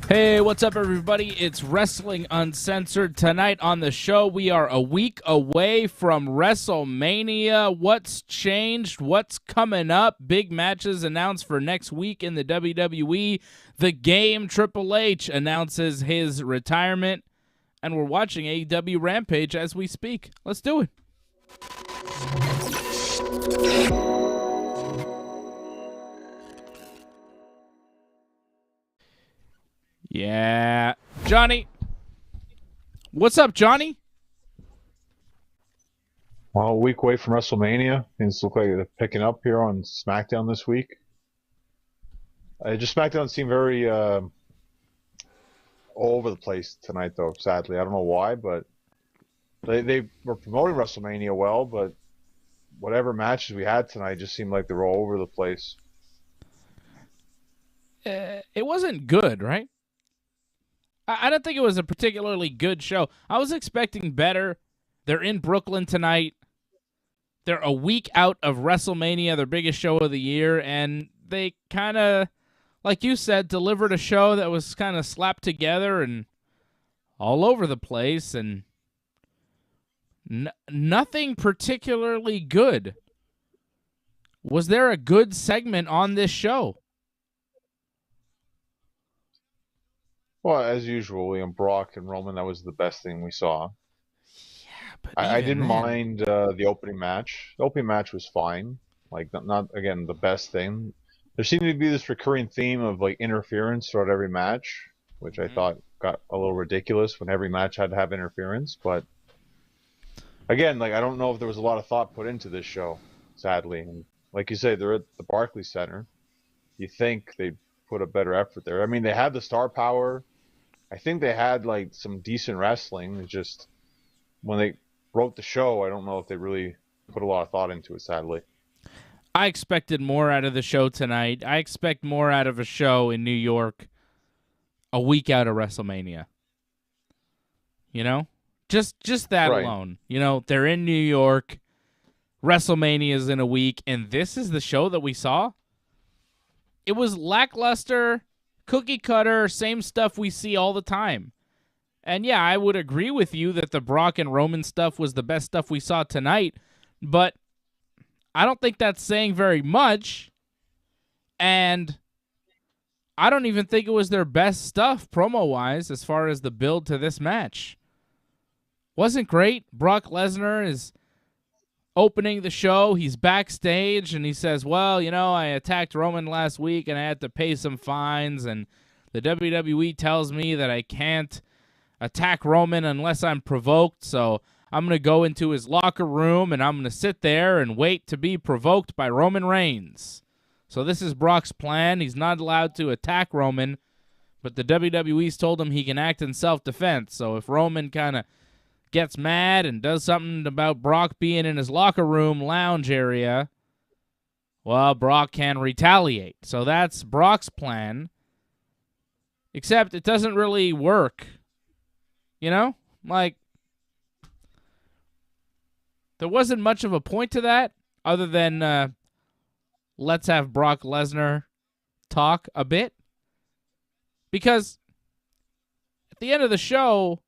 Hey, what's up, everybody? It's Wrestling Uncensored. Tonight on the show, we are a week away from WrestleMania. What's changed? What's coming up? Big matches announced for next week in the WWE. The Game, Triple H, announces his retirement. And we're watching AEW Rampage as we speak. Let's do it. Yeah. Johnny. What's up, Johnny? Well, a week away from WrestleMania. Things look like they're picking up here on Smackdown this week. Smackdown seemed very all over the place tonight, though, sadly. I don't know why, but they were promoting WrestleMania well, but whatever matches we had tonight just seemed like they were all over the place. It wasn't good, right? I don't think it was a particularly good show. I was expecting better. They're in Brooklyn tonight. They're a week out of WrestleMania, their biggest show of the year, and they kind of, like you said, delivered a show that was kind of slapped together and all over the place, and nothing particularly good. Was there a good segment on this show? Well, as usual, Brock and Roman, that was the best thing we saw. Yeah, but I didn't mind the opening match. The opening match was fine. Like, not again, the best thing. There seemed to be this recurring theme of, like, interference throughout every match, which I thought got a little ridiculous when every match had to have interference. But, again, like, I don't know if there was a lot of thought put into this show, sadly. And like you say, they're at the Barclays Center. You think they'd put a better effort there. I mean, they had the star power. I think they had, like, some decent wrestling. It's just, when they wrote the show, I don't know if they really put a lot of thought into it, sadly. I expected more out of the show tonight. I expect more out of a show in New York a week out of WrestleMania. You know? Just that Right. alone. You know, they're in New York. WrestleMania is in a week, and this is the show that we saw? It was lackluster, cookie cutter, same stuff we see all the time. And yeah, I would agree with you that the Brock and Roman stuff was the best stuff we saw tonight, but I don't think that's saying very much, and I don't even think it was their best stuff promo-wise as far as the build to this match. Wasn't great. Brock Lesnar is opening the show. He's backstage, and he says, well, you know, I attacked Roman last week, and I had to pay some fines, and the WWE tells me that I can't attack Roman unless I'm provoked, so I'm going to go into his locker room, and I'm going to sit there and wait to be provoked by Roman Reigns. So this is Brock's plan. He's not allowed to attack Roman, but the WWE's told him he can act in self-defense, so if Roman kind of gets mad and does something about Brock being in his locker room lounge area, well, Brock can retaliate. So that's Brock's plan. Except it doesn't really work. You know? Like, there wasn't much of a point to that other than let's have Brock Lesnar talk a bit. Because at the end of the show,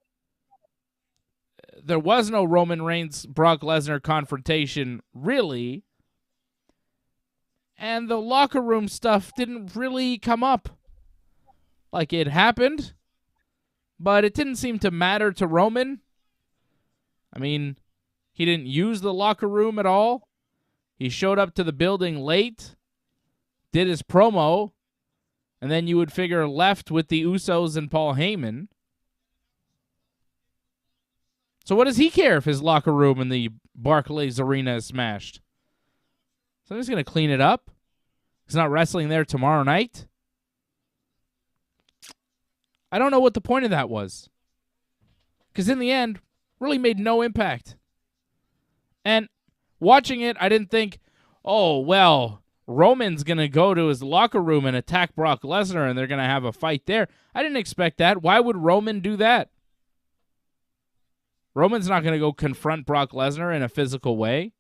there was no Roman Reigns-Brock Lesnar confrontation, really. And the locker room stuff didn't really come up. Like, it happened, but it didn't seem to matter to Roman. I mean, he didn't use the locker room at all. He showed up to the building late, did his promo, and then you would figure left with the Usos and Paul Heyman. So what does he care if his locker room in the Barclays Arena is smashed? So he's going to clean it up. He's not wrestling there tomorrow night. I don't know what the point of that was. Because in the end, really made no impact. And watching it, I didn't think, oh, well, Roman's going to go to his locker room and attack Brock Lesnar and they're going to have a fight there. I didn't expect that. Why would Roman do that? Roman's not going to go confront Brock Lesnar in a physical way.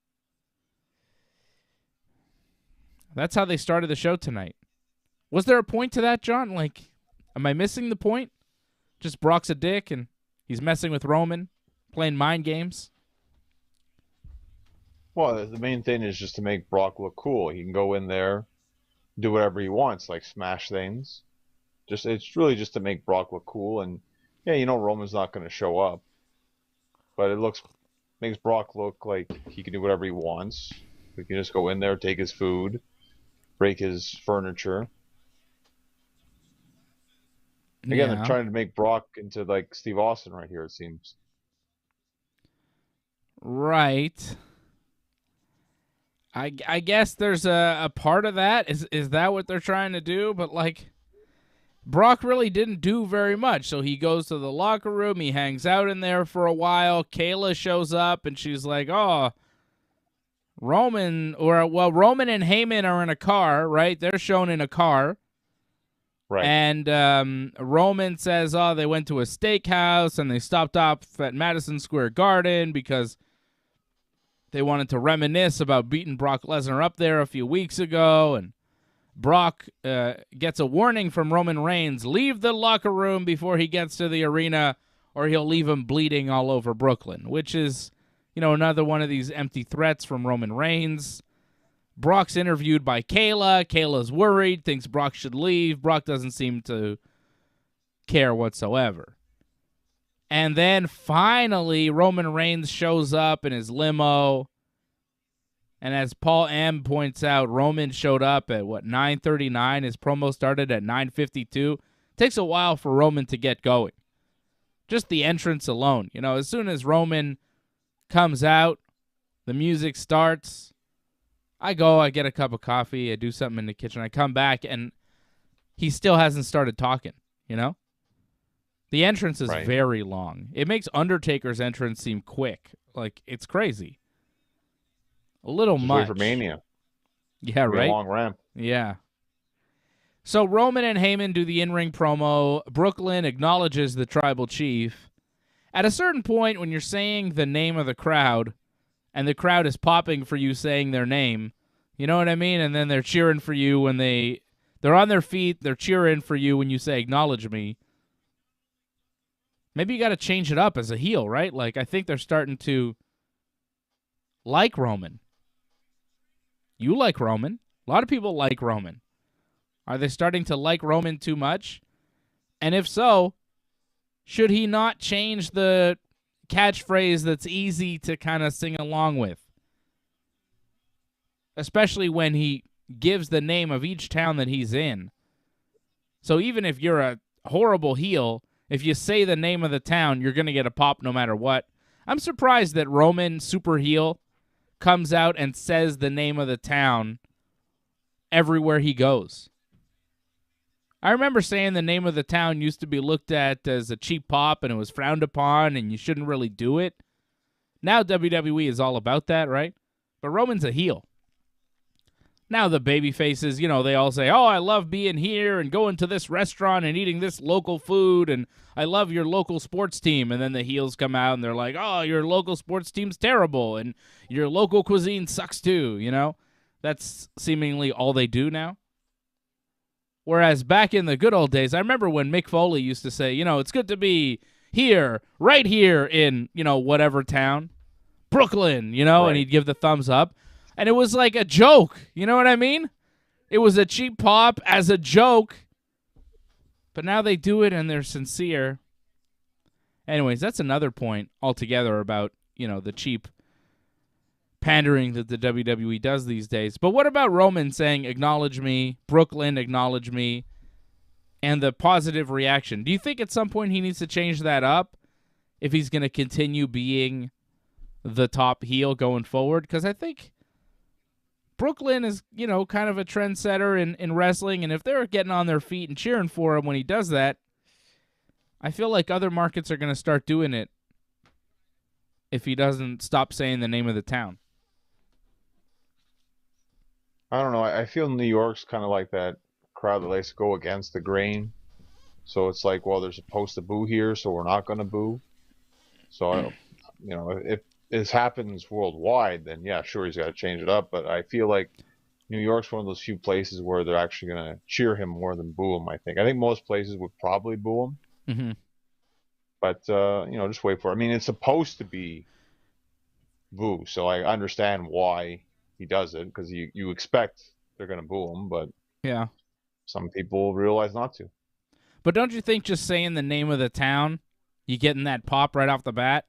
That's how they started the show tonight. Was there a point to that, John? Like, am I missing the point? Just Brock's a dick and he's messing with Roman, playing mind games? Well, the main thing is just to make Brock look cool. He can go in there, do whatever he wants, like smash things. It's really just to make Brock look cool. And yeah, Roman's not going to show up, but it makes Brock look like he can do whatever he wants. He can just go in there, take his food, break his furniture. Again, they're trying to make Brock into like Steve Austin right here, it seems. Right. I guess there's a part of that. Is that what they're trying to do? But, like, Brock really didn't do very much. So he goes to the locker room. He hangs out in there for a while. Kayla shows up, and she's like, oh, Roman and Heyman are in a car, right? They're shown in a car. Right. And Roman says, oh, they went to a steakhouse, and they stopped off at Madison Square Garden because they wanted to reminisce about beating Brock Lesnar up there a few weeks ago, and Brock gets a warning from Roman Reigns, leave the locker room before he gets to the arena or he'll leave him bleeding all over Brooklyn, which is, another one of these empty threats from Roman Reigns. Brock's interviewed by Kayla. Kayla's worried, thinks Brock should leave. Brock doesn't seem to care whatsoever. And then finally, Roman Reigns shows up in his limo. And as Paul M. points out, Roman showed up at, 9:39? His promo started at 9:52. Takes a while for Roman to get going. Just the entrance alone. As soon as Roman comes out, the music starts. I get a cup of coffee, I do something in the kitchen. I come back, and he still hasn't started talking, The entrance is very long. It makes Undertaker's entrance seem quick. Like, it's crazy. A little much. Wait for Mania. Yeah, right? A long ramp. Yeah. So Roman and Heyman do the in-ring promo. Brooklyn acknowledges the tribal chief. At a certain point, when you're saying the name of the crowd, and the crowd is popping for you saying their name, you know what I mean? And then they're cheering for you when they're on their feet, they're cheering for you when you say, acknowledge me. Maybe you got to change it up as a heel, right? Like, I think they're starting to like Roman. You like Roman. A lot of people like Roman. Are they starting to like Roman too much? And if so, should he not change the catchphrase that's easy to kind of sing along with? Especially when he gives the name of each town that he's in. So even if you're a horrible heel, if you say the name of the town, you're going to get a pop no matter what. I'm surprised that Roman, super heel, comes out and says the name of the town everywhere he goes. I remember saying the name of the town used to be looked at as a cheap pop and it was frowned upon and you shouldn't really do it. Now WWE is all about that, right? But Roman's a heel. Now the baby faces, they all say, oh, I love being here and going to this restaurant and eating this local food and I love your local sports team. And then the heels come out and they're like, oh, your local sports team's terrible and your local cuisine sucks too, That's seemingly all they do now. Whereas back in the good old days, I remember when Mick Foley used to say, it's good to be here, right here in, whatever town, Brooklyn, Right. And he'd give the thumbs up. And it was like a joke, you know what I mean? It was a cheap pop as a joke, but now they do it and they're sincere. Anyways, that's another point altogether about, the cheap pandering that the WWE does these days. But what about Roman saying, acknowledge me, Brooklyn, acknowledge me, and the positive reaction? Do you think at some point he needs to change that up if he's going to continue being the top heel going forward? Because I think Brooklyn is, kind of a trendsetter in wrestling, and if they're getting on their feet and cheering for him when he does that, I feel like other markets are going to start doing it if he doesn't stop saying the name of the town. I don't know. I feel New York's kind of like that crowd that likes to go against the grain. So it's like, well, they're supposed to boo here, so we're not going to boo. So, if this happens worldwide, then yeah, sure, he's got to change it up. But I feel like New York's one of those few places where they're actually going to cheer him more than boo him, I think. I think most places would probably boo him. Mm-hmm. But, just wait for it. I mean, it's supposed to be boo, so I understand why he does it, because you expect they're going to boo him, but yeah, some people realize not to. But don't you think just saying the name of the town, you getting that pop right off the bat?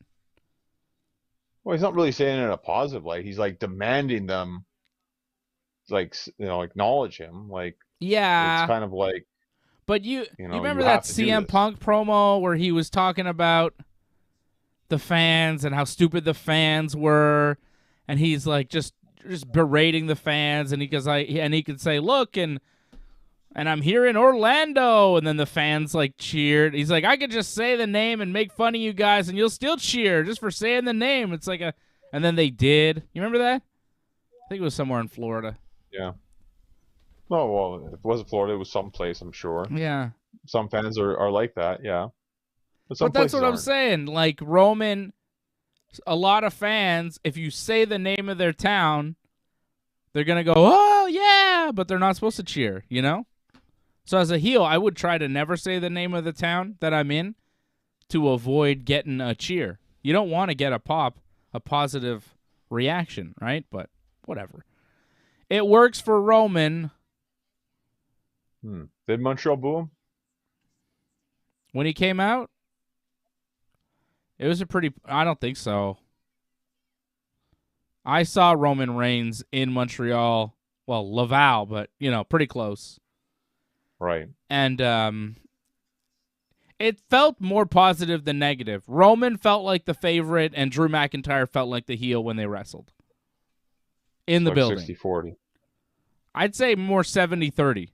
Well, he's not really saying it in a positive light. He's like demanding them, like, acknowledge him. Like, yeah, it's kind of like. But you remember that CM Punk promo where he was talking about the fans and how stupid the fans were, and he's like just berating the fans, and he could say, look, and I'm here in Orlando, and then the fans like cheered. He's like, I could just say the name and make fun of you guys, and you'll still cheer just for saying the name. It's like and then they did. You remember that? I think it was somewhere in Florida. Yeah. Oh, well, if it wasn't Florida, it was someplace, I'm sure. Yeah. Some fans are like that, yeah. But that's what I'm saying. Like, Roman, a lot of fans, if you say the name of their town, they're going to go, oh, yeah, but they're not supposed to cheer, So as a heel, I would try to never say the name of the town that I'm in to avoid getting a cheer. You don't want to get a pop, a positive reaction, right? But whatever. It works for Roman. Did Montreal boo him? When he came out? It was I don't think so. I saw Roman Reigns in Montreal, well, Laval, but, pretty close. Right. And it felt more positive than negative. Roman felt like the favorite, and Drew McIntyre felt like the heel when they wrestled. In the building. 60-40. I'd say more 70-30.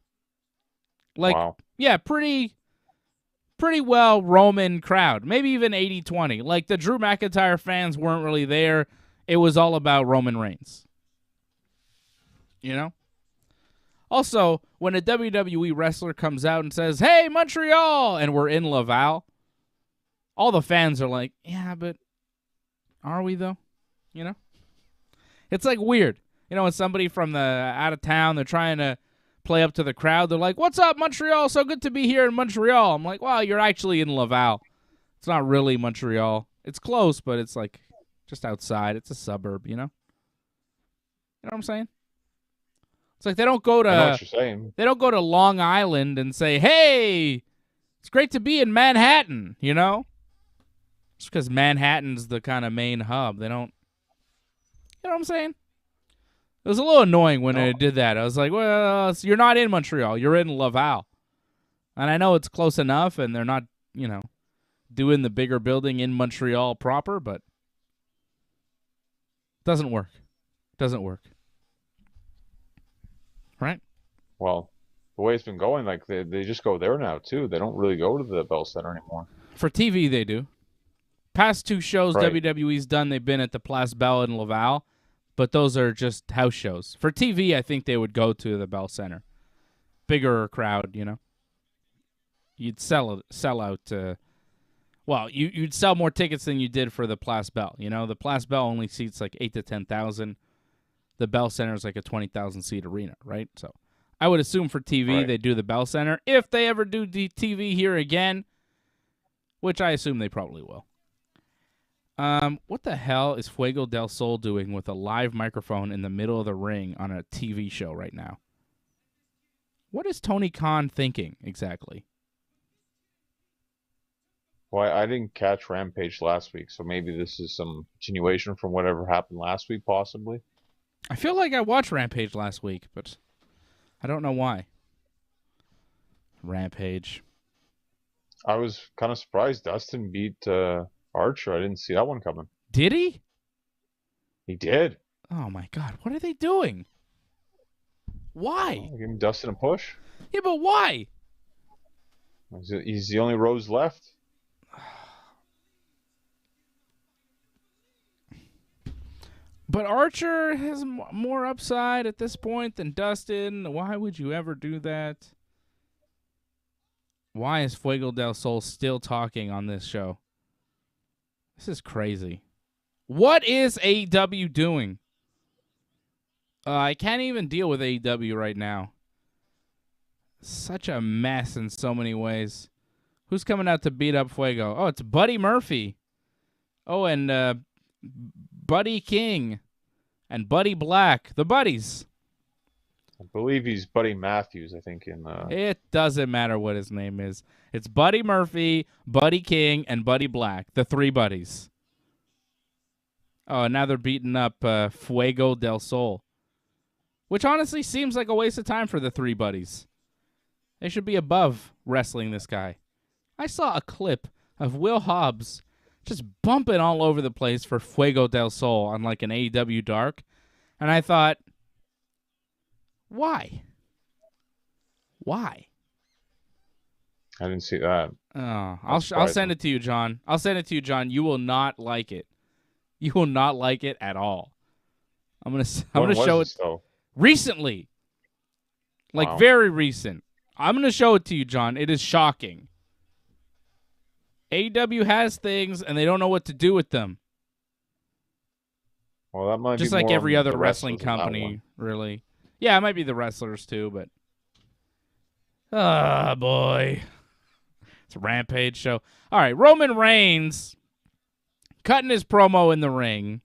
Like, wow. Yeah, pretty well Roman crowd. Maybe even 80-20. Like, the Drew McIntyre fans weren't really there. It was all about Roman Reigns. Also, when a WWE wrestler comes out and says, hey, Montreal, and we're in Laval, all the fans are like, yeah, but are we, though? It's like weird. When somebody from the out of town, they're trying to play up to the crowd. They're like, what's up, Montreal? So good to be here in Montreal. I'm like, well, you're actually in Laval. It's not really Montreal. It's close, but it's like just outside. It's a suburb, You know what I'm saying? It's like they don't go to I know what you're saying. They don't go to Long Island and say, hey, it's great to be in Manhattan, Just because Manhattan's the kind of main hub. They don't, what I'm saying? It was a little annoying when I did that. I was like, well, you're not in Montreal. You're in Laval. And I know it's close enough, and they're not, doing the bigger building in Montreal proper, but doesn't work. Right? Well, the way it's been going, like they just go there now, too. They don't really go to the Bell Center anymore. For TV, they do. Past two shows WWE's done, they've been at the Place Bell in Laval. But those are just house shows. For TV, I think they would go to the Bell Center. Bigger crowd, You'd sell out. You'd sell more tickets than you did for the Place Bell. The Place Bell only seats like 8,000 to 10,000. The Bell Center is like a 20,000 seat arena, right? So I would assume for TV they do the Bell Center. If they ever do TV here again, which I assume they probably will. What the hell is Fuego del Sol doing with a live microphone in the middle of the ring on a TV show right now? What is Tony Khan thinking exactly? Well, I didn't catch Rampage last week, so maybe this is some continuation from whatever happened last week, possibly. I feel like I watched Rampage last week, but I don't know why. Rampage. I was kind of surprised Dustin beat Archer. I didn't see that one coming. Did he? He did. Oh my God! What are they doing? Why? Oh, give him Dustin a push. Yeah, but why? He's the only Rose left. But Archer has more upside at this point than Dustin. Why would you ever do that? Why is Fuego del Sol still talking on this show? This is crazy. What is AEW doing? I can't even deal with AEW right now. Such a mess in so many ways. Who's coming out to beat up Fuego? Oh, it's Buddy Murphy. Oh, and Buddy King and Buddy Black. The Buddies. I believe he's Buddy Matthews, I think. It doesn't matter what his name is. It's Buddy Murphy, Buddy King, and Buddy Black. The three buddies. Oh, and now they're beating up Fuego del Sol. Which honestly seems like a waste of time for the three buddies. They should be above wrestling this guy. I saw a clip of Will Hobbs just bumping all over the place for Fuego del Sol on like an AEW Dark. And I thought, why? Why? I didn't see that. Oh, I'll send it to you, John. I'll send it to you, John. You will not like it. You will not like it at all. I'm gonna show it though? Recently. Like Wow. Very recent. I'm gonna show it to you, John. It is shocking. AEW has things and they don't know what to do with them. Well, that might Just be like more every on other the wrestling wrestlers on that company, one. really. Yeah, it might be the wrestlers too, but ah, boy. It's a Rampage show. All right, Roman Reigns cutting his promo in the ring.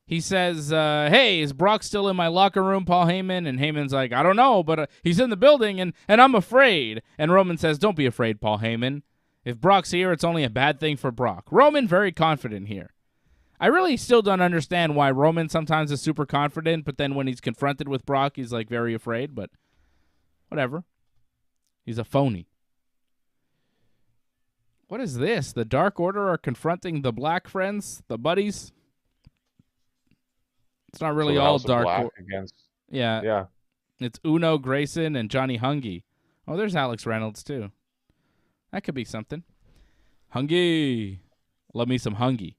He says, hey, is Brock still in my locker room, Paul Heyman? And Heyman's like, I don't know, but he's in the building, and I'm afraid. And Roman says, don't be afraid, Paul Heyman. If Brock's here, it's only a bad thing for Brock. Roman, very confident here. I really still don't understand why Roman sometimes is super confident, but then when he's confronted with Brock, he's like very afraid, but whatever. He's a phony. What is this? The Dark Order are confronting the Black Friends, the buddies? It's not really So the all House of Dark Black Order. against. Yeah. Yeah. It's Uno, Grayson, and Johnny Hungy. Oh, there's Alex Reynolds, too. That could be something. Hungy. Love me some Hungy.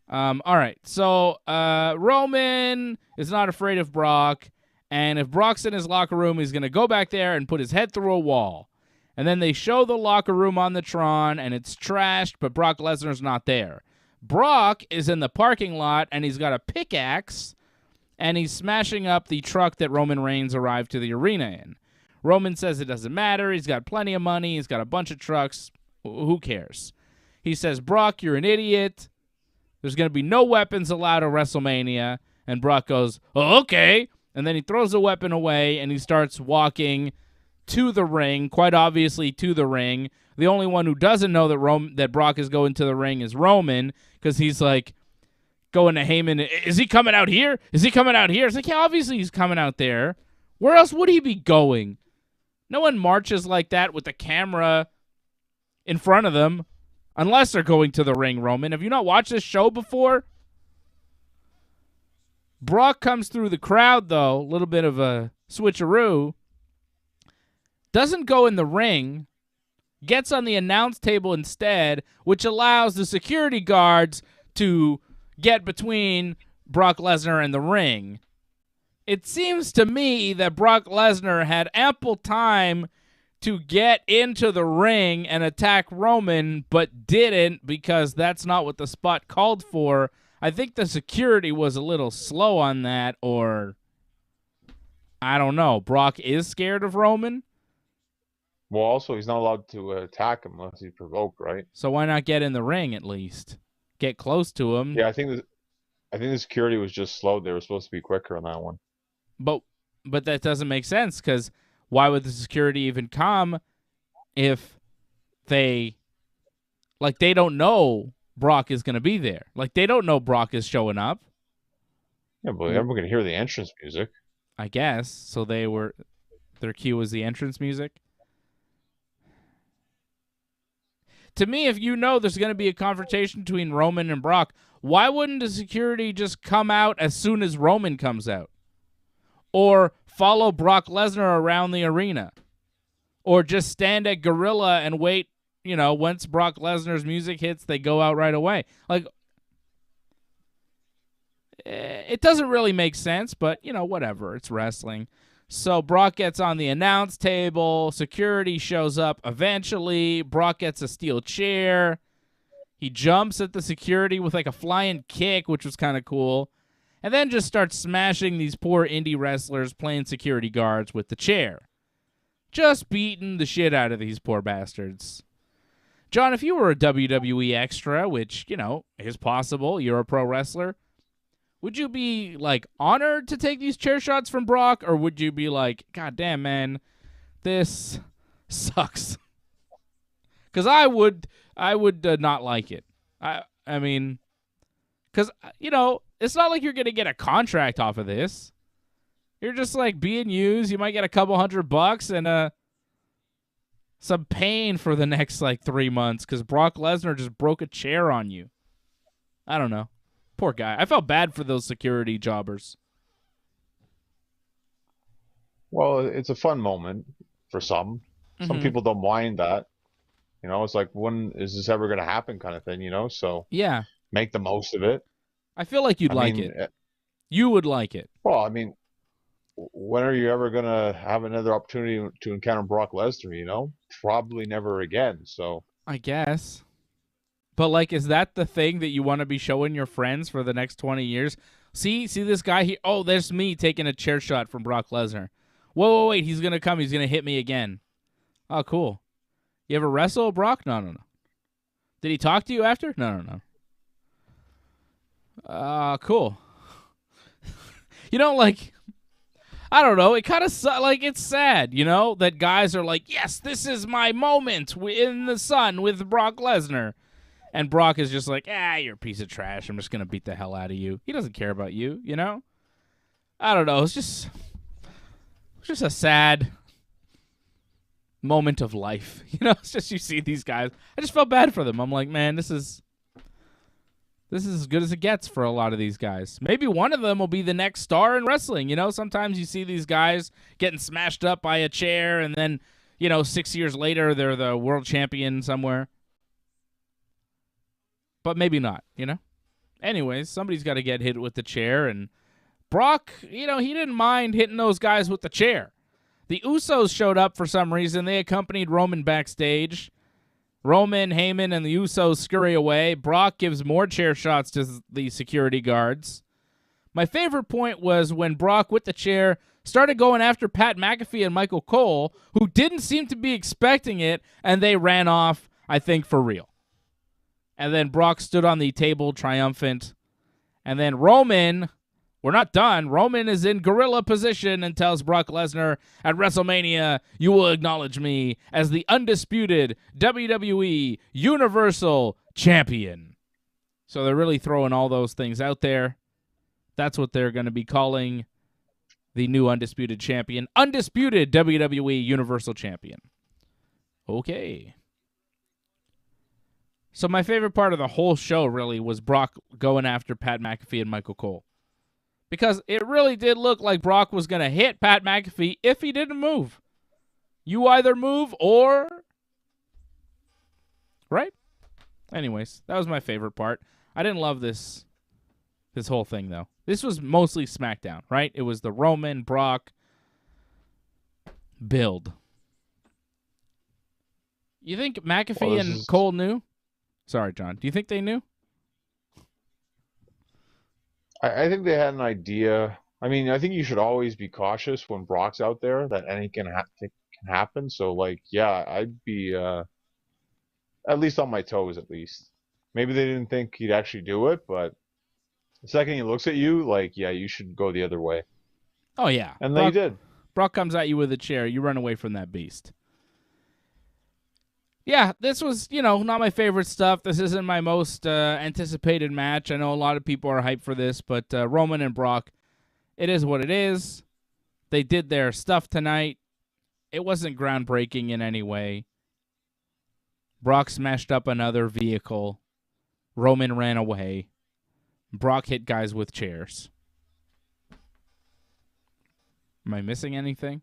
All right. So, Roman is not afraid of Brock. And if Brock's in his locker room, he's going to go back there and put his head through a wall. And then they show the locker room on the Tron, and it's trashed, but Brock Lesnar's not there. Brock is in the parking lot, and he's got a pickaxe, and he's smashing up the truck that Roman Reigns arrived to the arena in. Roman says it doesn't matter. He's got plenty of money. He's got a bunch of trucks. Who cares? He says, Brock, you're an idiot. There's going to be no weapons allowed at WrestleMania. And Brock goes, oh, okay. And then he throws the weapon away, and he starts walking to the ring, quite obviously to the ring. The only one who doesn't know that Brock is going to the ring is Roman, because he's like going to Heyman. Is he coming out here? Is he coming out here? It's like, yeah, obviously he's coming out there. Where else would he be going? No one marches like that with the camera in front of them unless they're going to the ring, Roman. Have you not watched this show before? Brock comes through the crowd, though. A little bit of a switcheroo. Doesn't go in the ring. Gets on the announce table instead, which allows the security guards to get between Brock Lesnar and the ring. It seems to me that Brock Lesnar had ample time to get into the ring and attack Roman, but didn't because that's not what the spot called for. I think the security was a little slow on that, or I don't know. Brock is scared of Roman? Well, also, he's not allowed to attack him unless he's provoked, right? So why not get in the ring at least? Get close to him. Yeah, I think the security was just slow. They were supposed to be quicker on that one. But But that doesn't make sense because why would the security even come if they don't know Brock is going to be there? Like, they don't know Brock is showing up. Yeah, but everyone can hear the entrance music. I guess. So their cue was the entrance music. To me, if you know there's going to be a confrontation between Roman and Brock, why wouldn't the security just come out as soon as Roman comes out? Or follow Brock Lesnar around the arena? Or just stand at Gorilla and wait, once Brock Lesnar's music hits, they go out right away. Like, it doesn't really make sense, but, whatever. It's wrestling. So Brock gets on the announce table. Security shows up eventually. Brock gets a steel chair. He jumps at the security with like a flying kick, which was kind of cool. And then just starts smashing these poor indie wrestlers playing security guards with the chair. Just beating the shit out of these poor bastards. John, if you were a WWE extra, which, is possible, you're a pro wrestler, would you be, honored to take these chair shots from Brock, or would you be like, God damn, man, this sucks? Because I would not like it. I mean, because, it's not like you're going to get a contract off of this. You're just, being used. You might get a couple $100 and some pain for the next, 3 months because Brock Lesnar just broke a chair on you. I don't know. Poor guy. I felt bad for those security jobbers. Well, it's a fun moment for some. Some people don't mind that. It's like, when is this ever going to happen kind of thing, So yeah, make the most of it. I feel like you'd like it. You would like it. Well, I mean, when are you ever going to have another opportunity to encounter Brock Lesnar, Probably never again, so. I guess. But, is that the thing that you want to be showing your friends for the next 20 years? See this guy here? Oh, there's me taking a chair shot from Brock Lesnar. Whoa, wait, he's going to come. He's going to hit me again. Oh, cool. You ever wrestle, Brock? No. Did he talk to you after? No. Cool. I don't know. It kind of, it's sad, that guys are like, yes, this is my moment in the sun with Brock Lesnar. And Brock is just like, you're a piece of trash. I'm just going to beat the hell out of you. He doesn't care about you, I don't know. It's just a sad moment of life. It's just you see these guys. I just felt bad for them. I'm like, man, this is as good as it gets for a lot of these guys. Maybe one of them will be the next star in wrestling. Sometimes you see these guys getting smashed up by a chair and then, 6 years later they're the world champion somewhere. But maybe not, Anyways, somebody's got to get hit with the chair. And Brock, he didn't mind hitting those guys with the chair. The Usos showed up for some reason. They accompanied Roman backstage. Roman, Heyman, and the Usos scurry away. Brock gives more chair shots to the security guards. My favorite point was when Brock, with the chair, started going after Pat McAfee and Michael Cole, who didn't seem to be expecting it, and they ran off, I think, for real. And then Brock stood on the table triumphant. And then Roman, we're not done. Roman is in gorilla position and tells Brock Lesnar, at WrestleMania, you will acknowledge me as the undisputed WWE Universal Champion. So they're really throwing all those things out there. That's what they're going to be calling the new undisputed champion. Undisputed WWE Universal Champion. Okay. So my favorite part of the whole show really was Brock going after Pat McAfee and Michael Cole. Because it really did look like Brock was going to hit Pat McAfee if he didn't move. You either move or... Right? Anyways, that was my favorite part. I didn't love this whole thing, though. This was mostly Smackdown, right? It was the Roman, Brock build. You think McAfee and Cole knew? Sorry, John. Do you think they knew? I think they had an idea. I mean, I think you should always be cautious when Brock's out there that anything can happen. So, yeah, I'd be at least on my toes, at least. Maybe they didn't think he'd actually do it, but the second he looks at you, yeah, you should go the other way. Oh, yeah. And they did. Brock comes at you with a chair. You run away from that beast. Yeah, this was, not my favorite stuff. This isn't my most anticipated match. I know a lot of people are hyped for this, but Roman and Brock, it is what it is. They did their stuff tonight. It wasn't groundbreaking in any way. Brock smashed up another vehicle. Roman ran away. Brock hit guys with chairs. Am I missing anything?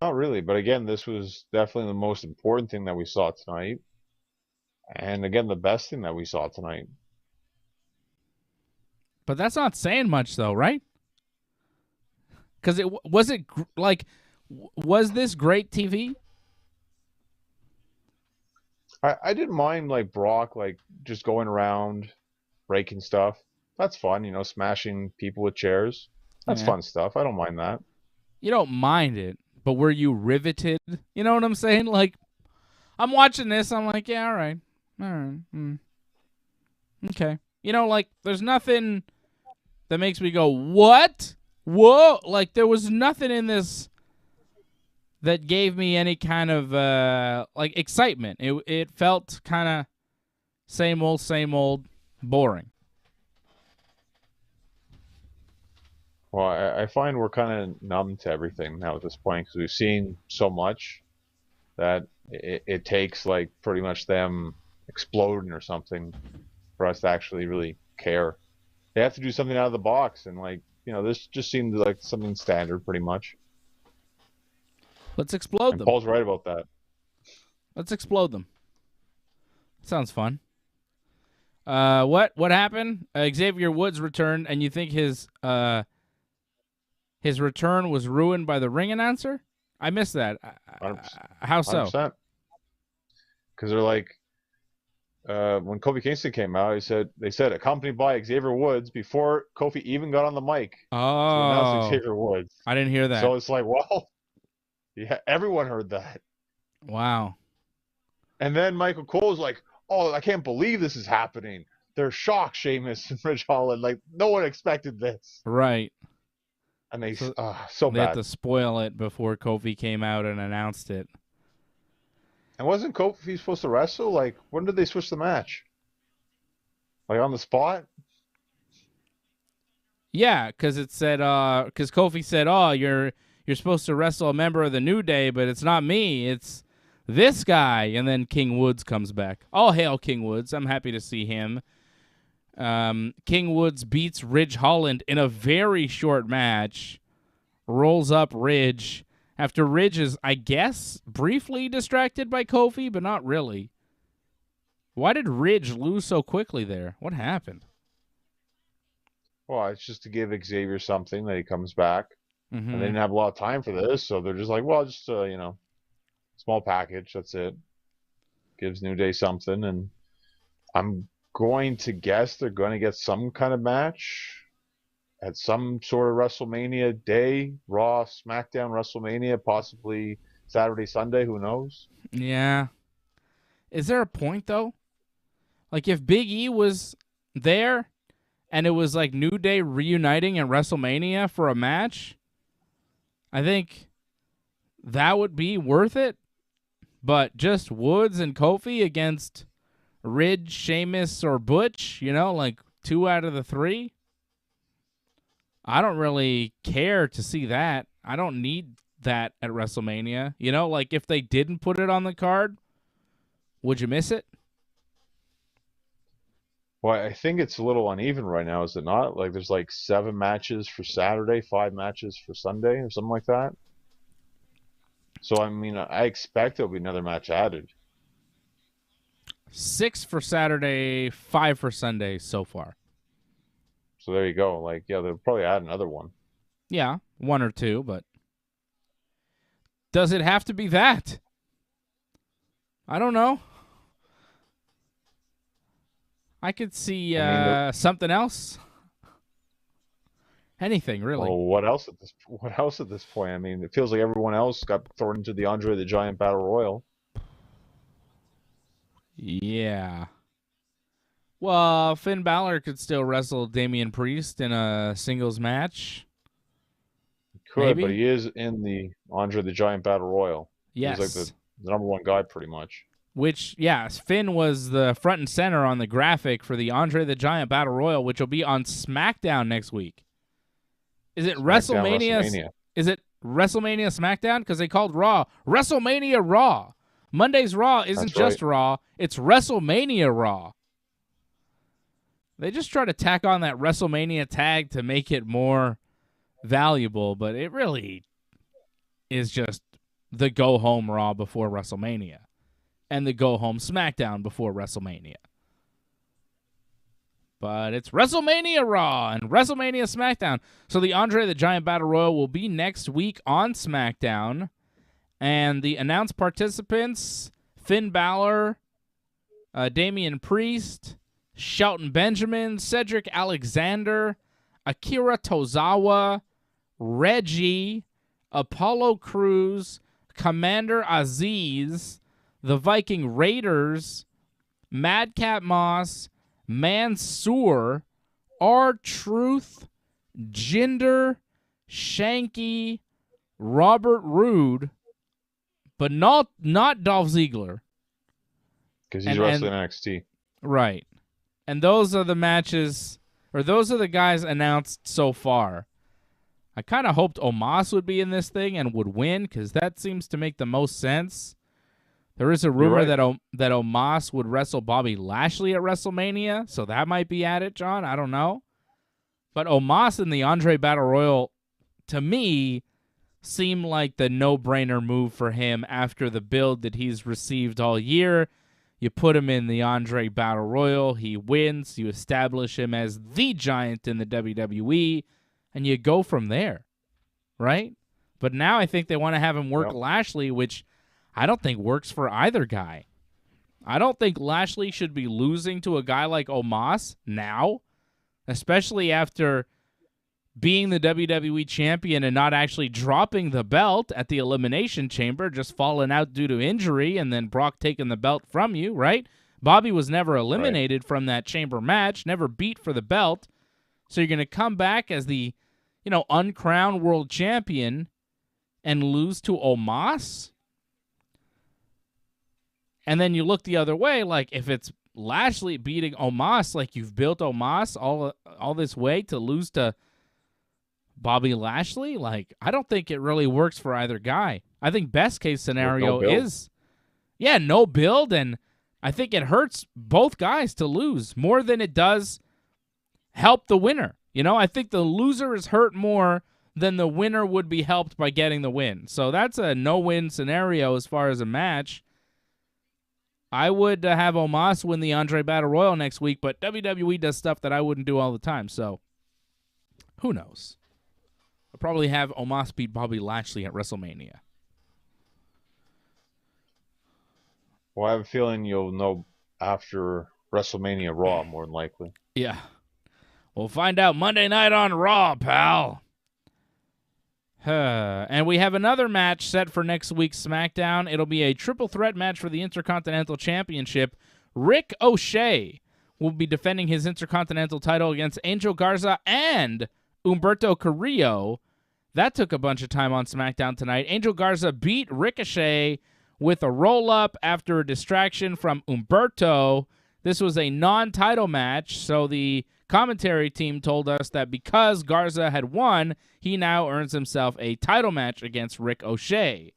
Not really, but again, this was definitely the most important thing that we saw tonight. And again, the best thing that we saw tonight. But that's not saying much, though, right? Because was this great TV? I didn't mind like Brock like just going around breaking stuff. That's fun, smashing people with chairs. That's fun stuff. I don't mind that. You don't mind it, but were you riveted? You know what I'm saying? Like, I'm watching this, I'm like, yeah, all right. Okay. There's nothing that makes me go, what? Whoa! Like, there was nothing in this that gave me any kind of excitement. It felt kind of same old, boring. Well, I find we're kind of numb to everything now at this point because we've seen so much that it takes like pretty much them exploding or something for us to actually really care. They have to do something out of the box, and this just seemed like something standard pretty much. Let's explode them. Paul's right about that. Let's explode them. Sounds fun. What happened? Xavier Woods returned, and you think his return was ruined by the ring announcer? I missed that. 100%. How so? 100%. Because they're like, when Kofi Kingston came out, they said accompanied by Xavier Woods before Kofi even got on the mic. Oh, to announce Xavier Woods. I didn't hear that. So it's like, well, yeah, everyone heard that. Wow. And then Michael Cole's like, oh, I can't believe this is happening. They're shocked, Sheamus and Ridge Holland. Like, no one expected this. Right. And they so they bad. had to spoil it before Kofi came out and announced it. And wasn't Kofi supposed to wrestle? Like, when did they switch the match? Like, on the spot? Yeah, because it said, because Kofi said, oh, you're supposed to wrestle a member of the New Day, but it's not me. It's this guy. And then King Woods comes back. All hail King Woods. I'm happy to see him. King Woods beats Ridge Holland in a very short match. Rolls up Ridge. After Ridge is, I guess, briefly distracted by Kofi, but not really. Why did Ridge lose so quickly there? What happened? Well, it's just to give Xavier something that he comes back. Mm-hmm. And they didn't have a lot of time for this, so they're just like, well, just, small package, that's it. Gives New Day something, and I'm going to guess they're going to get some kind of match at some sort of WrestleMania day, Raw, Smackdown, WrestleMania, possibly Saturday, Sunday, who knows? Yeah. Is there a point, though? Like, if Big E was there and it was like New Day reuniting at WrestleMania for a match, I think that would be worth it. But just Woods and Kofi against Ridge, Sheamus, or Butch, like 2 out of the 3. I don't really care to see that. I don't need that at WrestleMania. Like if they didn't put it on the card, would you miss it? Well, I think it's a little uneven right now, is it not? Like there's like 7 matches for Saturday, 5 matches for Sunday, or something like that. So, I mean, I expect there'll be another match added. 6 for Saturday, 5 for Sunday so far. So there you go. Like, yeah, they'll probably add another one. Yeah, 1 or 2, but does it have to be that? I don't know. I could see something else. Anything, really. Well, what else at this point? I mean, it feels like everyone else got thrown into the Andre the Giant Battle Royal. Yeah. Well, Finn Balor could still wrestle Damian Priest in a singles match. Could, Maybe? but he is in the Andre the Giant Battle Royal. He's like Yes. the number one guy, pretty much. Which, yes, Finn was the front and center on the graphic for the Andre the Giant Battle Royal, which will be on SmackDown next week. Is it WrestleMania? Is it WrestleMania SmackDown? Because they called Raw WrestleMania Raw. Monday's Raw isn't That's just right. Raw, it's WrestleMania Raw. They just try to tack on that WrestleMania tag to make it more valuable, but it really is just the go-home Raw before WrestleMania and the go-home SmackDown before WrestleMania. But it's WrestleMania Raw and WrestleMania SmackDown. So the Andre the Giant Battle Royal will be next week on SmackDown. And the announced participants, Finn Balor, Damian Priest, Shelton Benjamin, Cedric Alexander, Akira Tozawa, Reggie, Apollo Crews, Commander Aziz, the Viking Raiders, Madcap Moss, Mansoor, R-Truth, Jinder, Shanky, Robert Roode, but not Dolph Ziggler. Because he's wrestling NXT. Right. And those are the matches, or those are the guys announced so far. I kind of hoped Omos would be in this thing and would win, because that seems to make the most sense. There is a rumor that Omos would wrestle Bobby Lashley at WrestleMania, so that might be at it, John. I don't know. But Omos in the Andre Battle Royal, to me, seemed like the no-brainer move for him after the build that he's received all year. You put him in the Andre Battle Royal, he wins, you establish him as the giant in the WWE, and you go from there, right? But now I think they want to have him work Lashley, which I don't think works for either guy. I don't think Lashley should be losing to a guy like Omos now, especially after being the WWE champion and not actually dropping the belt at the Elimination Chamber, just falling out due to injury, and then Brock taking the belt from you, right? Bobby was never eliminated from that Chamber match, never beat for the belt. So you're going to come back as the, uncrowned world champion and lose to Omos? And then you look the other way, like if it's Lashley beating Omos, like you've built Omos all this way to lose to Bobby Lashley, like I don't think it really works for either guy. I think best case scenario is, no build, and I think it hurts both guys to lose more than it does help the winner. I think the loser is hurt more than the winner would be helped by getting the win. So that's a no-win scenario as far as a match. I would have Omos win the Andre Battle Royal next week, but WWE does stuff that I wouldn't do all the time, so who knows? I'll probably have Omos beat Bobby Lashley at WrestleMania. Well, I have a feeling you'll know after WrestleMania Raw, more than likely. Yeah. We'll find out Monday night on Raw, pal. And we have another match set for next week's SmackDown. It'll be a triple threat match for the Intercontinental Championship. Rick O'Shea will be defending his Intercontinental title against Angel Garza and Humberto Carrillo. That took a bunch of time on SmackDown tonight. Angel Garza beat Ricochet with a roll-up after a distraction from Humberto. This was a non-title match, so the commentary team told us that because Garza had won, he now earns himself a title match against Rick O'Shea.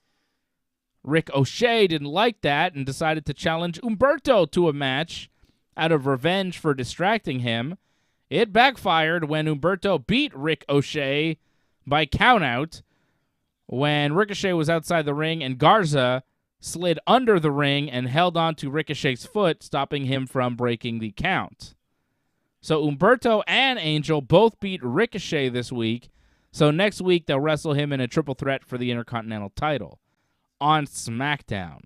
Rick O'Shea didn't like that and decided to challenge Humberto to a match out of revenge for distracting him. It backfired when Humberto beat Rick O'Shea by countout when Ricochet was outside the ring and Garza slid under the ring and held on to Ricochet's foot, stopping him from breaking the count. So Humberto and Angel both beat Ricochet this week, so next week they'll wrestle him in a triple threat for the Intercontinental title on SmackDown.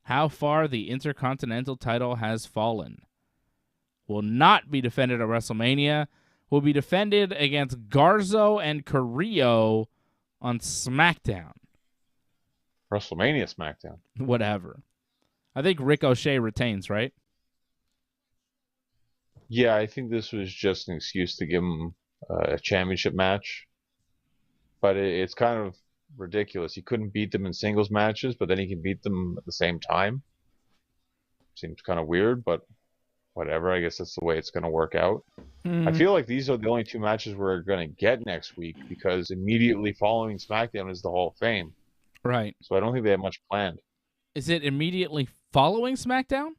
How far the Intercontinental title has fallen. Will not be defended at WrestleMania. Will be defended against Garza and Carrillo on SmackDown. WrestleMania SmackDown. Whatever. I think Rick O'Shea retains, right? Yeah, I think this was just an excuse to give him a championship match, but it's kind of ridiculous. He couldn't beat them in singles matches, but then he can beat them at the same time. Seems kind of weird, but whatever. I guess that's the way it's going to work out. I feel like these are the only two matches we're going to get next week because immediately following SmackDown is the Hall of Fame. Right. So I don't think they have much planned. Is it immediately following SmackDown?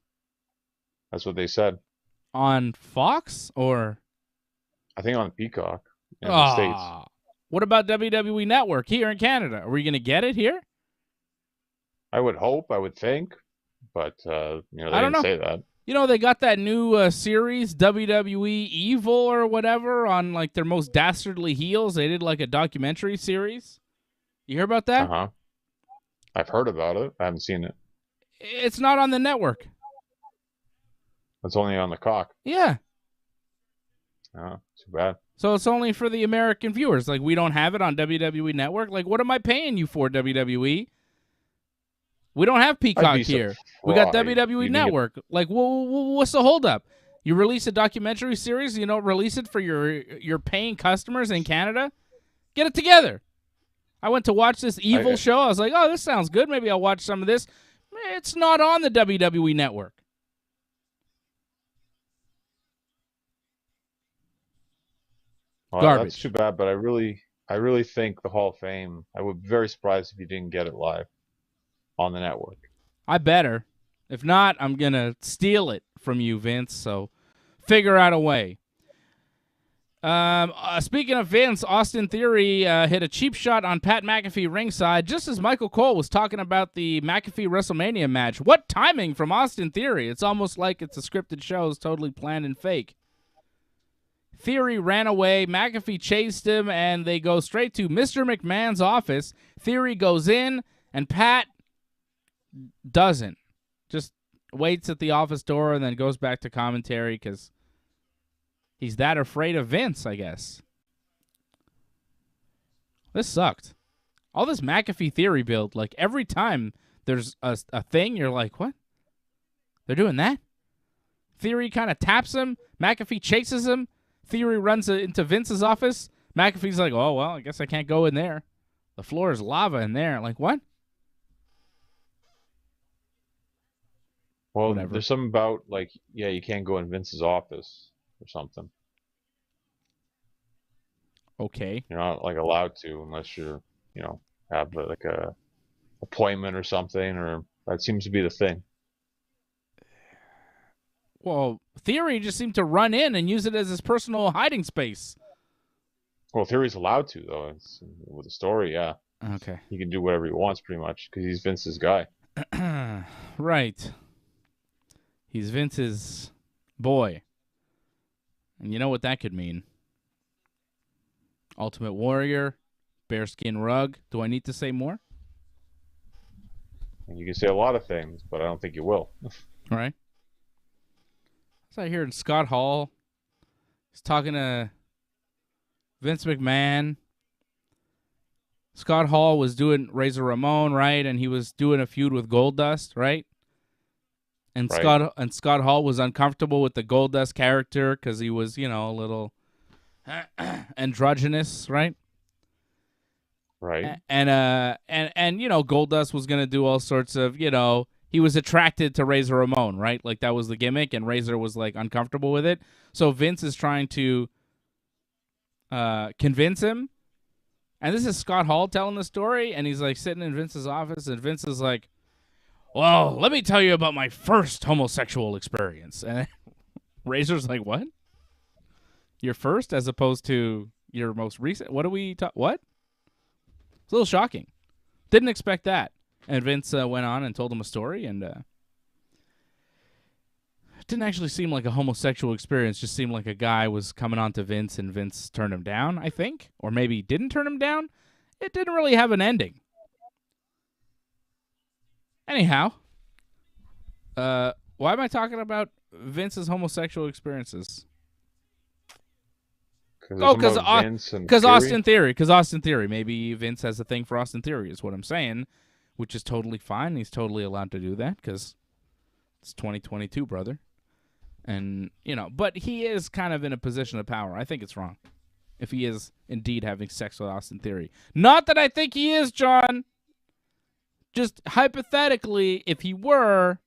That's what they said. On Fox or? I think on Peacock in the States. What about WWE Network here in Canada? Are we going to get it here? I would hope, I would think, but they I don't didn't know. say that. You know, they got that new series, WWE Evil or whatever, on like their most dastardly heels. They did like a documentary series. You hear about that? Uh-huh. I've heard about it. I haven't seen it. It's not on the network. It's only on the cock. Yeah. Oh, too bad. So it's only for the American viewers. Like, we don't have it on WWE Network. Like, what am I paying you for, WWE? We don't have Peacock here. We got WWE Network. Like, what's the holdup? You release a documentary series, you don't release it for your paying customers in Canada? Get it together. I went to watch this Evil show. I was like, oh, this sounds good. Maybe I'll watch some of this. It's not on the WWE Network. Well, Garbage. that's too bad, but I really think the Hall of Fame, I would be very surprised if you didn't get it live on the network. I better. If not, I'm going to steal it from you, Vince, so figure out a way. Speaking of Vince, Austin Theory hit a cheap shot on Pat McAfee ringside just as Michael Cole was talking about the McAfee WrestleMania match. What timing from Austin Theory? It's almost like it's a scripted show. It's totally planned and fake. Theory ran away. McAfee chased him, and they go straight to Mr. McMahon's office. Theory goes in, and Pat doesn't. Just waits at the office door and then goes back to commentary because he's that afraid of Vince, I guess. This sucked. All this McAfee Theory build, like every time there's a thing, you're like, what? They're doing that? Theory kind of taps him. McAfee chases him. Theory runs into Vince's office. McAfee's like, oh, well, I guess I can't go in there. The floor is lava in there. Like, what? Well, Whatever. There's something about, like, yeah, you can't go in Vince's office or something. Okay. You're not, like, allowed to unless you're, have, like, a appointment or something, or that seems to be the thing. Well, Theory just seemed to run in and use it as his personal hiding space. Well, Theory's allowed to, though. It's, with the story, yeah. Okay. He can do whatever he wants, pretty much, because he's Vince's guy. Right. He's Vince's boy. And you know what that could mean. Ultimate Warrior, bearskin rug. Do I need to say more? And you can say a lot of things, but I don't think you will. All right. So I hear Scott Hall. He's talking to Vince McMahon. Scott Hall was doing Razor Ramon, right? And he was doing a feud with Goldust, right? And right. Scott Hall was uncomfortable with the Goldust character because he was, a little androgynous, right? Right. And Goldust was gonna do all sorts of, he was attracted to Razor Ramon, right? Like that was the gimmick, and Razor was like uncomfortable with it. So Vince is trying to convince him. And this is Scott Hall telling the story, and he's like sitting in Vince's office, and Vince is like, well, let me tell you about my first homosexual experience. And Razor's like, what? Your first as opposed to your most recent? What are we what? It's a little shocking. Didn't expect that. And Vince went on and told him a story, and it didn't actually seem like a homosexual experience. Just seemed like a guy was coming on to Vince, and Vince turned him down, I think. Or maybe didn't turn him down. It didn't really have an ending. Anyhow, why am I talking about Vince's homosexual experiences? Because Austin Theory. Because Austin Theory. Maybe Vince has a thing for Austin Theory is what I'm saying, which is totally fine. He's totally allowed to do that because it's 2022, brother. And, but he is kind of in a position of power. I think it's wrong if he is indeed having sex with Austin Theory. Not that I think he is, John. Just hypothetically, if he were,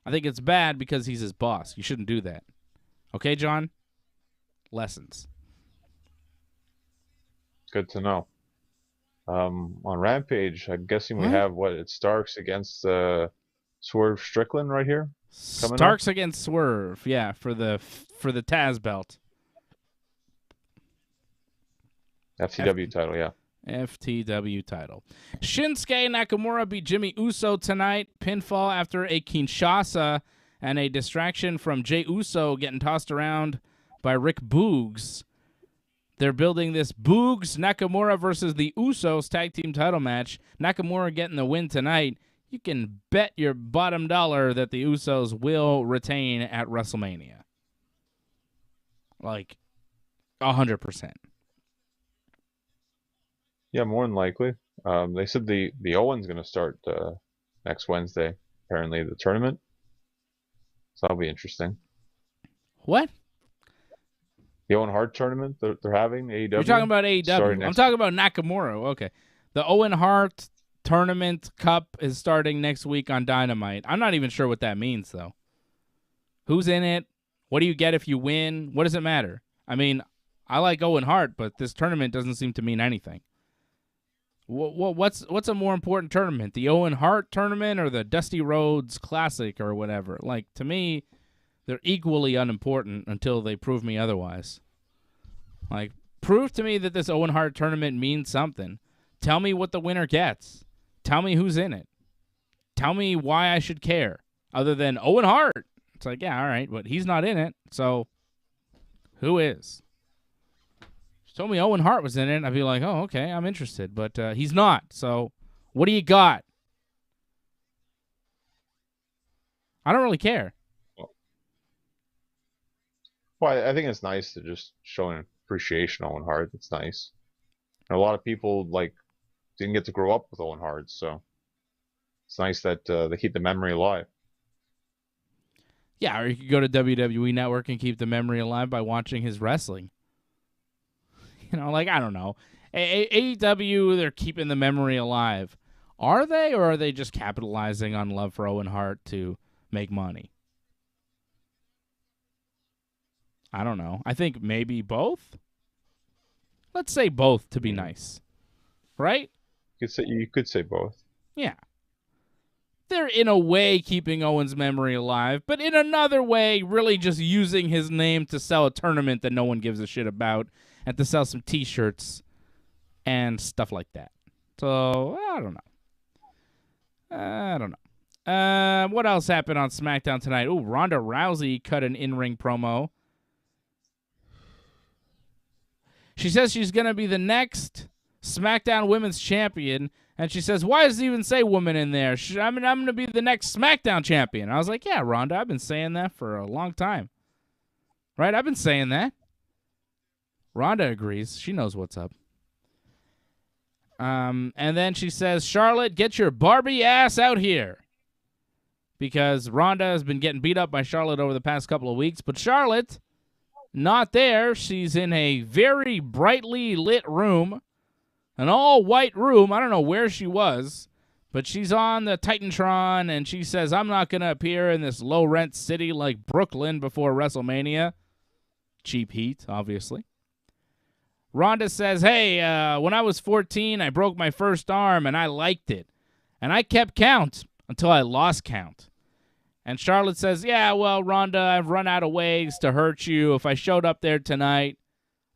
I think it's bad because he's his boss. You shouldn't do that. Okay, John? Lessons. Good to know. On Rampage, I'm guessing we have it's Starks against Swerve Strickland right here. Starks against Swerve, yeah, for the Taz belt. FTW title, yeah. FTW title. Shinsuke Nakamura beat Jimmy Uso tonight. Pinfall after a Kinshasa and a distraction from Jey Uso getting tossed around by Rick Boogs. They're building this Boogs Nakamura versus the Usos tag team title match. Nakamura getting the win tonight. You can bet your bottom dollar that the Usos will retain at WrestleMania. Like, 100%. Yeah, more than likely. They said the Owen's going to start next Wednesday, apparently, the tournament. So that'll be interesting. What? The Owen Hart tournament they're having, AEW? You're talking about AEW. I'm talking about Nakamura. Okay. The Owen Hart Tournament Cup is starting next week on Dynamite. I'm not even sure what that means, though. Who's in it? What do you get if you win? What does it matter? I mean, I like Owen Hart, but this tournament doesn't seem to mean anything. What's a more important tournament? The Owen Hart tournament or the Dusty Rhodes Classic or whatever? Like, to me, they're equally unimportant until they prove me otherwise. Like, prove to me that this Owen Hart tournament means something. Tell me what the winner gets. Tell me who's in it. Tell me why I should care. Other than Owen Hart. It's like, yeah, all right, but he's not in it, so who is? If you told me Owen Hart was in it, I'd be like, oh, okay, I'm interested. But he's not, so what do you got? I don't really care. Well, I think it's nice to just show an appreciation of Owen Hart. It's nice. And a lot of people, didn't get to grow up with Owen Hart, so it's nice that they keep the memory alive. Yeah, or you could go to WWE Network and keep the memory alive by watching his wrestling. I don't know. AEW, they're keeping the memory alive. Are they, or are they just capitalizing on love for Owen Hart to make money? I don't know. I think maybe both. Let's say both to be nice. Right? You could say both. Yeah. They're in a way keeping Owen's memory alive, but in another way really just using his name to sell a tournament that no one gives a shit about and to sell some t-shirts and stuff like that. So, I don't know. What else happened on SmackDown tonight? Ooh, Ronda Rousey cut an in-ring promo. She says she's going to be the next SmackDown Women's Champion, and she says, why does it even say woman in there? I'm going to be the next SmackDown Champion. I was like, yeah, Ronda, I've been saying that for a long time. Right? I've been saying that. Ronda agrees. She knows what's up. And then she says, Charlotte, get your Barbie ass out here. Because Ronda has been getting beat up by Charlotte over the past couple of weeks, but Charlotte, not there. She's in a very brightly lit room. An all-white room. I don't know where she was, but she's on the Titantron, and she says, I'm not going to appear in this low-rent city like Brooklyn before WrestleMania. Cheap heat, obviously. Ronda says, hey, when I was 14, I broke my first arm, and I liked it. And I kept count until I lost count. And Charlotte says, yeah, well, Ronda, I've run out of ways to hurt you. If I showed up there tonight,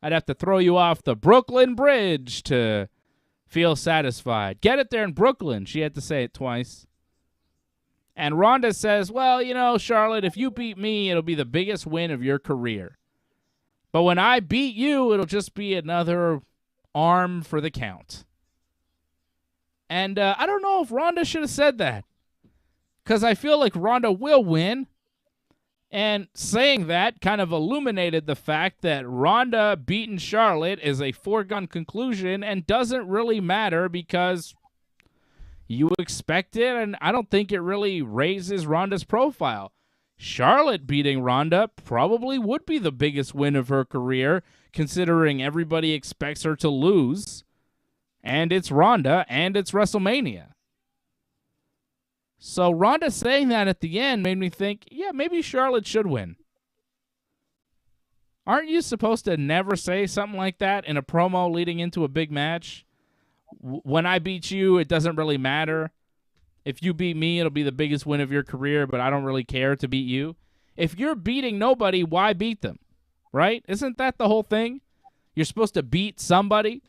I'd have to throw you off the Brooklyn Bridge to feel satisfied. Get it there in Brooklyn. She had to say it twice. And Ronda says, well, Charlotte, if you beat me, it'll be the biggest win of your career. But when I beat you, it'll just be another arm for the count. And I don't know if Ronda should have said that, because I feel like Ronda will win. And saying that kind of illuminated the fact that Ronda beating Charlotte is a foregone conclusion and doesn't really matter because you expect it, and I don't think it really raises Ronda's profile. Charlotte beating Ronda probably would be the biggest win of her career, considering everybody expects her to lose. And it's Ronda, and it's WrestleMania. So Ronda saying that at the end made me think, yeah, maybe Charlotte should win. Aren't you supposed to never say something like that in a promo leading into a big match? When I beat you, it doesn't really matter. If you beat me, it'll be the biggest win of your career, but I don't really care to beat you. If you're beating nobody, why beat them? Right? Isn't that the whole thing? You're supposed to beat somebody.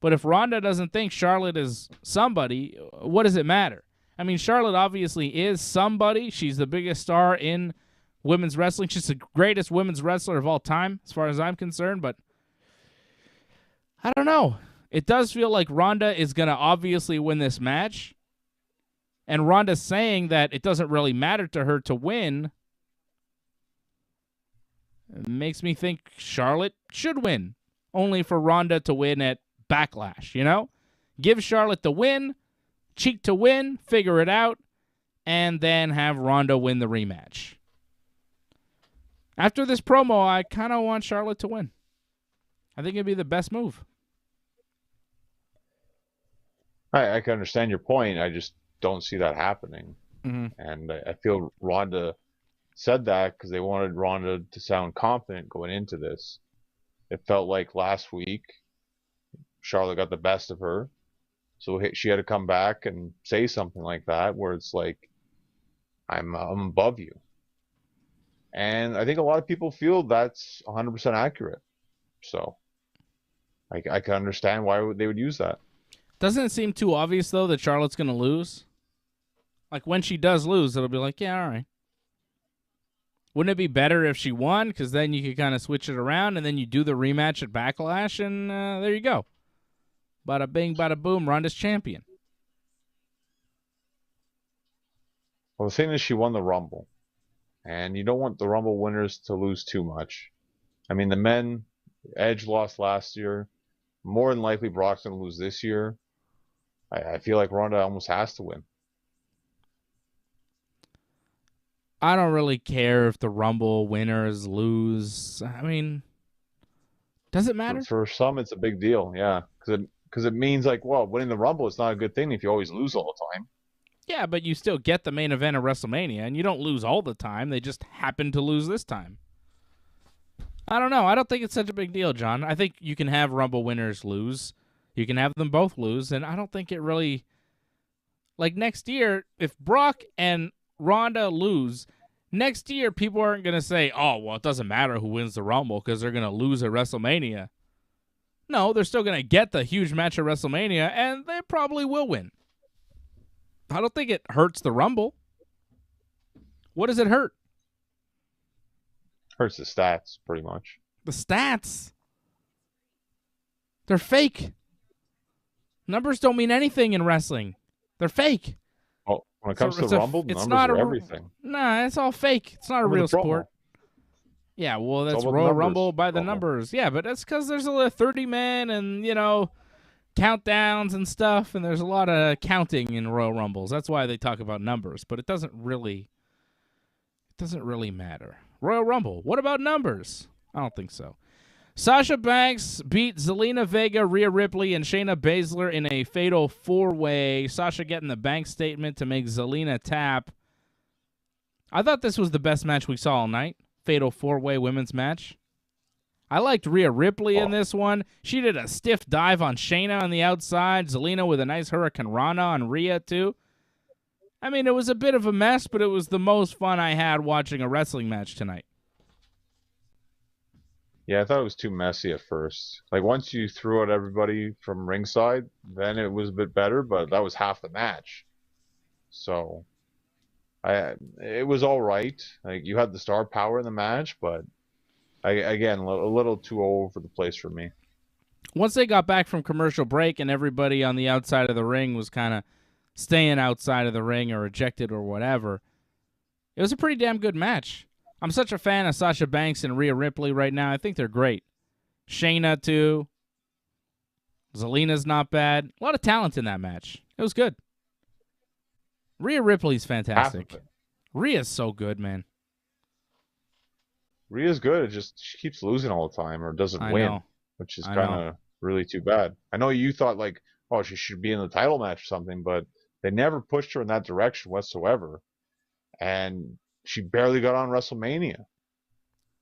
But if Ronda doesn't think Charlotte is somebody, what does it matter? I mean, Charlotte obviously is somebody. She's the biggest star in women's wrestling. She's the greatest women's wrestler of all time, as far as I'm concerned. But I don't know. It does feel like Ronda is going to obviously win this match. And Ronda's saying that it doesn't really matter to her to win. It makes me think Charlotte should win. Only for Ronda to win at Backlash, you know? Give Charlotte the win, cheat to win, figure it out, and then have Ronda win the rematch. After this promo, I kind of want Charlotte to win. I think it'd be the best move. I can understand your point. I just don't see that happening. Mm-hmm. And I feel Ronda said that because they wanted Ronda to sound confident going into this. It felt like last week Charlotte got the best of her, so she had to come back and say something like that, where it's like, I'm above you. And I think a lot of people feel that's 100% accurate. So I can understand why they would use that. Doesn't it seem too obvious, though, that Charlotte's going to lose? Like, when she does lose, it'll be like, yeah, all right. Wouldn't it be better if she won? Because then you could kind of switch it around, and then you do the rematch at Backlash, and there you go. Bada bing, bada boom, Ronda's champion. Well, the thing is, she won the Rumble. And you don't want the Rumble winners to lose too much. I mean, the men, Edge lost last year. More than likely, Brock's going to lose this year. I feel like Ronda almost has to win. I don't really care if the Rumble winners lose. I mean, does it matter? For some, it's a big deal, yeah. Because it means, like, well, winning the Rumble is not a good thing if you always lose all the time. Yeah, but you still get the main event of WrestleMania, and you don't lose all the time. They just happen to lose this time. I don't know. I don't think it's such a big deal, John. I think you can have Rumble winners lose. You can have them both lose, and I don't think it really... Like, next year, if Brock and Ronda lose, next year people aren't going to say, oh, well, it doesn't matter who wins the Rumble because they're going to lose at WrestleMania. No, they're still going to get the huge match at WrestleMania, and they probably will win. I don't think it hurts the Rumble. What does it hurt? Hurts the stats, pretty much. The stats? They're fake. Numbers don't mean anything in wrestling. They're fake. Well, when it comes to Rumble, numbers are everything. Nah, it's all fake. It's not a real sport. Yeah, well, that's Royal Rumble by the numbers. Yeah, but that's because there's a 30 men and, countdowns and stuff, and there's a lot of counting in Royal Rumbles. That's why they talk about numbers, but it doesn't really matter. Royal Rumble, what about numbers? I don't think so. Sasha Banks beat Zelena Vega, Rhea Ripley, and Shayna Baszler in a fatal four-way. Sasha getting the bank statement to make Zelena tap. I thought this was the best match we saw all night. Fatal four-way women's match. I liked Rhea Ripley in this one. She did a stiff dive on Shayna on the outside. Zelena with a nice Hurricane Rana on Rhea, too. I mean, it was a bit of a mess, but it was the most fun I had watching a wrestling match tonight. Yeah, I thought it was too messy at first. Like, once you threw out everybody from ringside, then it was a bit better, but that was half the match. So, it was all right. Like, you had the star power in the match, but again, a little too all over the place for me. Once they got back from commercial break and everybody on the outside of the ring was kind of staying outside of the ring or ejected or whatever, it was a pretty damn good match. I'm such a fan of Sasha Banks and Rhea Ripley right now. I think they're great. Shayna, too. Zelena's not bad. A lot of talent in that match. It was good. Rhea Ripley's fantastic. Rhea's so good, man. Rhea's good. It just she keeps losing all the time or doesn't I win, know. which is I kind know. of really too bad. I know you thought like, oh, she should be in the title match or something, but they never pushed her in that direction whatsoever, and she barely got on WrestleMania.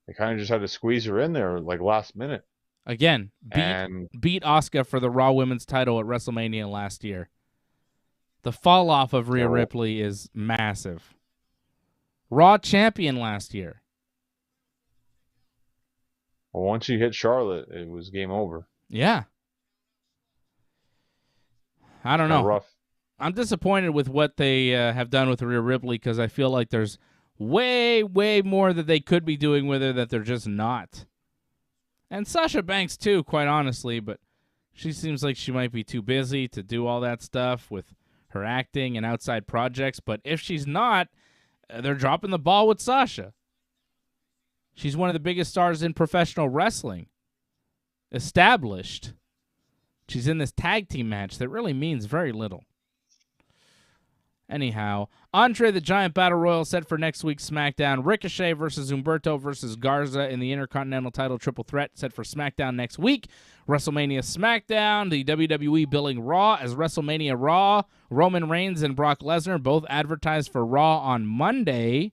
They kind of just had to squeeze her in there like last minute, Again, and beat Asuka for the Raw Women's title at WrestleMania last year. The fall off of yeah, Rhea Ripley is massive. Raw champion last year. well, once you hit Charlotte, it was game over. Yeah. I don't Kind of know. rough. I'm disappointed with what they have done with Rhea Ripley because I feel like there's way, way more that they could be doing with her that they're just not. And Sasha Banks too, quite honestly, but she seems like she might be too busy to do all that stuff with her acting and outside projects. But if she's not, they're dropping the ball with Sasha. She's one of the biggest stars in professional wrestling. Established. She's in this tag team match that really means very little. Anyhow, Andre the Giant Battle Royal set for next week's SmackDown. Ricochet versus Humberto versus Garza in the Intercontinental title triple threat set for SmackDown next week. WrestleMania SmackDown, the WWE billing Raw as WrestleMania Raw. Roman Reigns and Brock Lesnar both advertised for Raw on Monday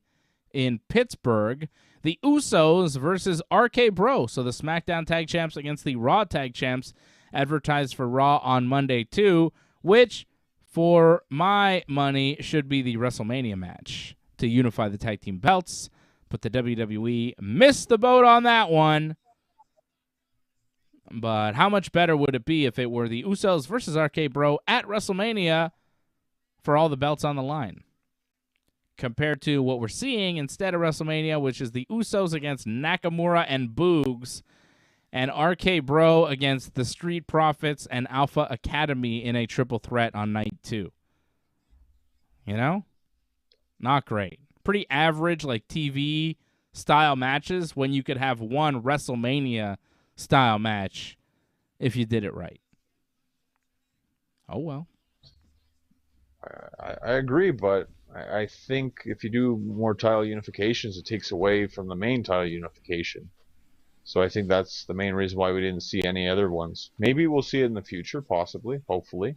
in Pittsburgh. The Usos versus RK Bro, so the SmackDown Tag Champs against the Raw Tag Champs advertised for Raw on Monday too, which for my money, should be the WrestleMania match to unify the tag team belts. But the WWE missed the boat on that one. But how much better would it be if it were the Usos versus RK Bro at WrestleMania for all the belts on the line? Compared to what we're seeing instead of WrestleMania, which is the Usos against Nakamura and Boogs, and RK Bro against the Street Profits and Alpha Academy in a triple threat on night 2. You know? Not great. Pretty average, like TV style matches when you could have one WrestleMania style match if you did it right. Oh, well. I agree, but I think if you do more title unifications, it takes away from the main title unification. So I think that's the main reason why we didn't see any other ones. Maybe we'll see it in the future, possibly, hopefully.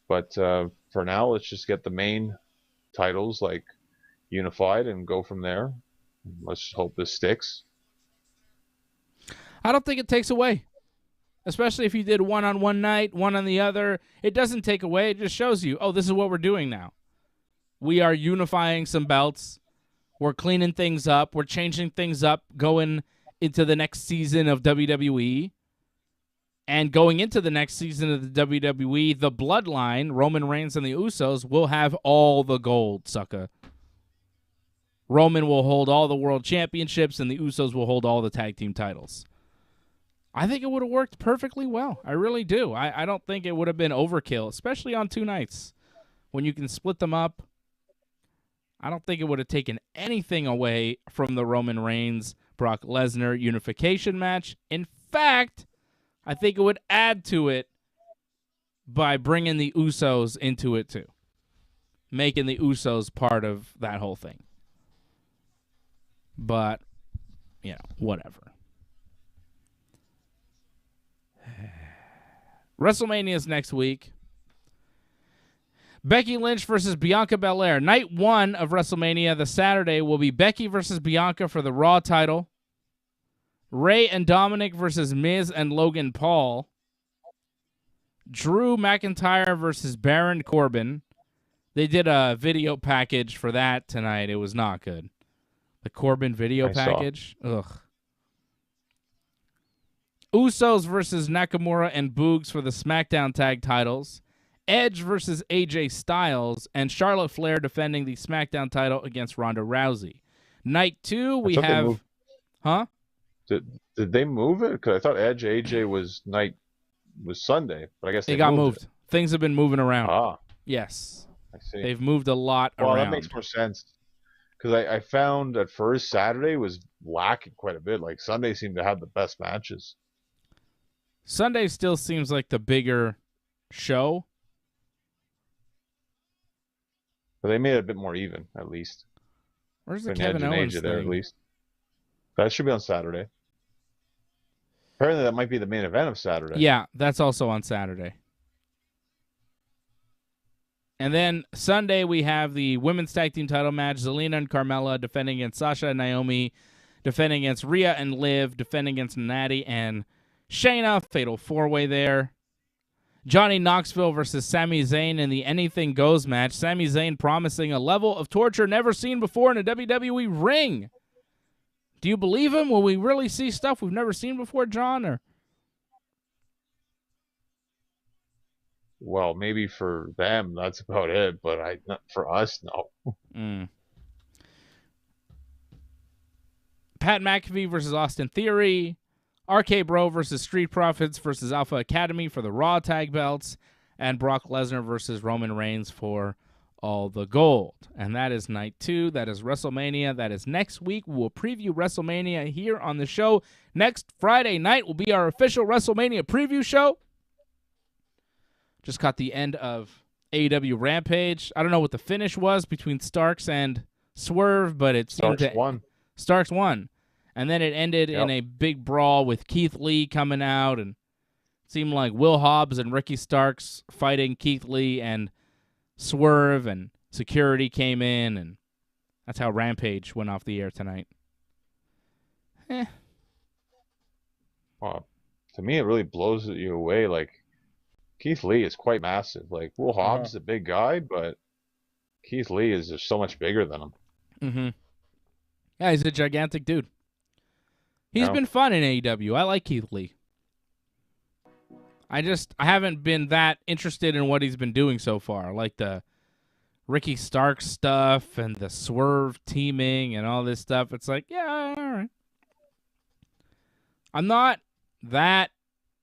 But for now, let's just get the main titles like unified and go from there. Let's hope this sticks. I don't think it takes away. Especially if you did one on one night, one on the other. It doesn't take away. It just shows you, oh, this is what we're doing now. We are unifying some belts. We're cleaning things up. We're changing things up going into the next season of WWE. And going into the next season of the WWE, the Bloodline, Roman Reigns and the Usos, will have all the gold, sucker. Roman will hold all the world championships, and the Usos will hold all the tag team titles. I think it would have worked perfectly well. I really do. I don't think it would have been overkill, especially on 2 nights. When you can split them up, I don't think it would have taken anything away from the Roman Reigns Brock Lesnar unification match. In fact, I think it would add to it by bringing the Usos into it too. Making the Usos part of that whole thing. But, whatever. WrestleMania is next week. Becky Lynch versus Bianca Belair. Night 1 of WrestleMania, the Saturday, will be Becky versus Bianca for the Raw title. Rey and Dominic versus Miz and Logan Paul. Drew McIntyre versus Baron Corbin. They did a video package for that tonight. It was not good. The Corbin video package. Ugh. Usos versus Nakamura and Boogs for the SmackDown tag titles. Edge versus AJ Styles, and Charlotte Flair defending the SmackDown title against Ronda Rousey. Night 2, we have... Huh? Did they move it? Because I thought Edge AJ was Sunday, but I guess they got moved. It. Things have been moving around. Ah. Yes. I see. They've moved a lot around. Well, that makes more sense. Because I found at first Saturday was lacking quite a bit. Like Sunday seemed to have the best matches. Sunday still seems like the bigger show. But they made it a bit more even, at least. Where's the Kevin Owens thing? There, at least. That should be on Saturday. Apparently, that might be the main event of Saturday. Yeah, that's also on Saturday. And then Sunday, we have the women's tag team title match. Zelena and Carmella defending against Sasha and Naomi, defending against Rhea and Liv, defending against Natty and Shayna. Fatal 4-way there. Johnny Knoxville versus Sami Zayn in the Anything Goes match. Sami Zayn promising a level of torture never seen before in a WWE ring. Do you believe him? Will we really see stuff we've never seen before, John? Or Well, maybe for them, that's about it. But not for us, no. Pat McAfee versus Austin Theory. RK Bro versus Street Profits versus Alpha Academy for the Raw tag belts. And Brock Lesnar versus Roman Reigns for all the gold. And that is night 2. That is WrestleMania. That is next week. We will preview WrestleMania here on the show. Next Friday night will be our official WrestleMania preview show. Just caught the end of AEW Rampage. I don't know what the finish was between Starks and Swerve, but it seemed Starks won. And then it ended in a big brawl with Keith Lee coming out, and it seemed like Will Hobbs and Ricky Starks fighting Keith Lee and Swerve, and security came in, and that's how Rampage went off the air tonight. Well, to me, it really blows you away. Like, Keith Lee is quite massive. Like, Will Hobbs is a big guy, but Keith Lee is just so much bigger than him. Mm-hmm. Yeah, he's a gigantic dude. He's been fun in AEW. I like Keith Lee. I haven't been that interested in what he's been doing so far. Like the Ricky Starks stuff and the Swerve teaming and all this stuff. It's like, yeah, all right. I'm not that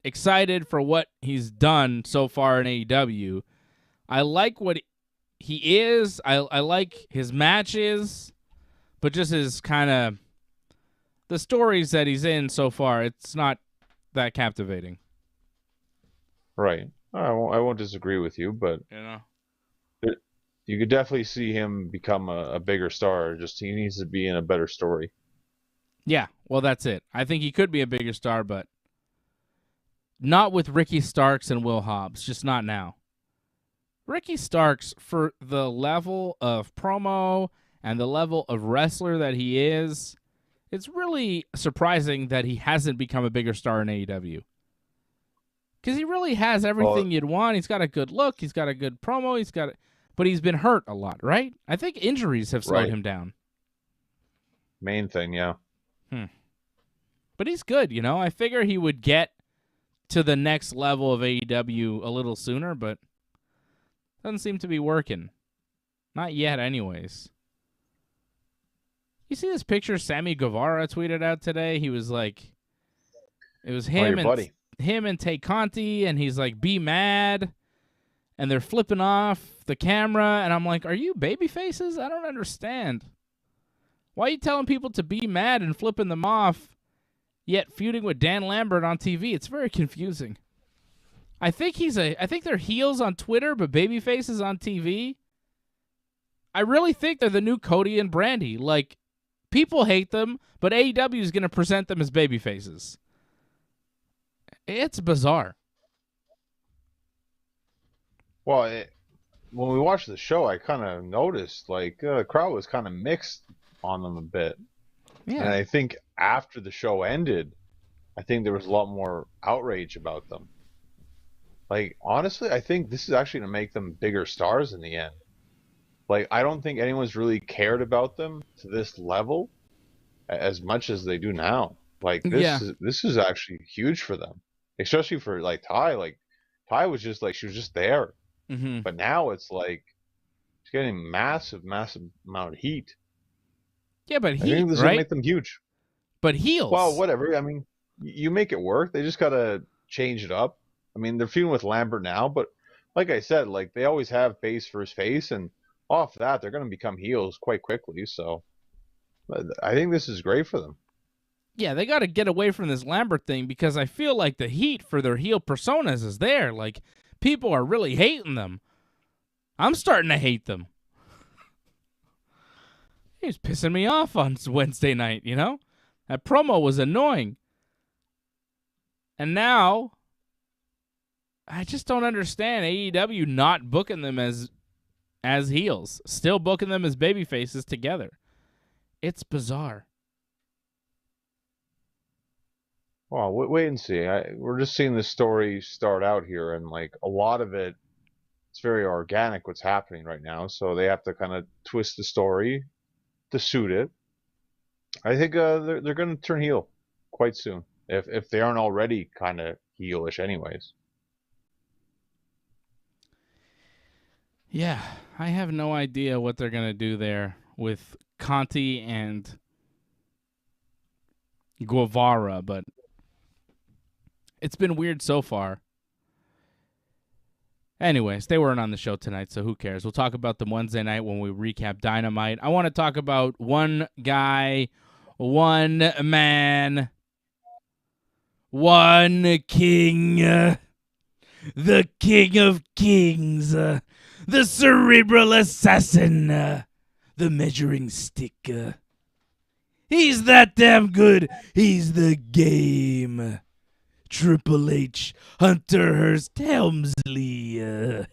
excited for what he's done so far in AEW. I like what he is. I like his matches, but just his kind of the stories that he's in so far, it's not that captivating. Right. I won't disagree with you, but you could definitely see him become a bigger star. Just he needs to be in a better story. Yeah, well, that's it. I think he could be a bigger star, but not with Ricky Starks and Will Hobbs. Just not now. Ricky Starks, for the level of promo and the level of wrestler that he is, it's really surprising that he hasn't become a bigger star in AEW. Because he really has everything you'd want. He's got a good look. He's got a good promo. But he's been hurt a lot, right? I think injuries have slowed him down. Main thing, yeah. But he's good, you know. I figure he would get to the next level of AEW a little sooner, but doesn't seem to be working. Not yet, anyways. You see this picture Sammy Guevara tweeted out today? He was like, it was him and Tay Conti, and he's like, be mad, and they're flipping off the camera, and I'm like, are you baby faces? I don't understand. Why are you telling people to be mad and flipping them off, yet feuding with Dan Lambert on TV? It's very confusing. I think they're heels on Twitter, but baby faces on TV. I really think they're the new Cody and Brandy. Like, people hate them, but AEW is going to present them as baby faces. It's bizarre. Well, when we watched the show, I kind of noticed, like, the crowd was kind of mixed on them a bit. Yeah. And I think after the show ended, I think there was a lot more outrage about them. Like, honestly, I think this is actually going to make them bigger stars in the end. Like, I don't think anyone's really cared about them to this level as much as they do now. Like, this is actually huge for them. Especially for, like, Ty. Like, Ty was just, like, she was just there. Mm-hmm. But now it's, like, she's getting massive amount of heat. Yeah, but I think this is going to make them huge. But heels. Well, whatever. I mean, you make it work. They just got to change it up. I mean, they're feuding with Lambert now, but like I said, like, they always have face versus face, and off that, they're going to become heels quite quickly. So I think this is great for them. Yeah, they got to get away from this Lambert thing, because I feel like the heat for their heel personas is there. Like, people are really hating them. I'm starting to hate them. He's pissing me off on Wednesday night, you know? That promo was annoying. And now, I just don't understand AEW not booking them as heels, still booking them as baby faces together. It's bizarre. Well, wait and see. We're just seeing this story start out here, and like a lot of it, it's very organic what's happening right now. So they have to kind of twist the story to suit it. I think they're going to turn heel quite soon, if they aren't already kind of heelish, anyways. Yeah, I have no idea what they're going to do there with Conti and Guevara, but it's been weird so far. Anyways, they weren't on the show tonight, so who cares? We'll talk about them Wednesday night when we recap Dynamite. I want to talk about one guy, one man, one king, the king of kings, the cerebral assassin, the measuring stick. He's that damn good. He's the game. Triple H, Hunter Hearst Helmsley.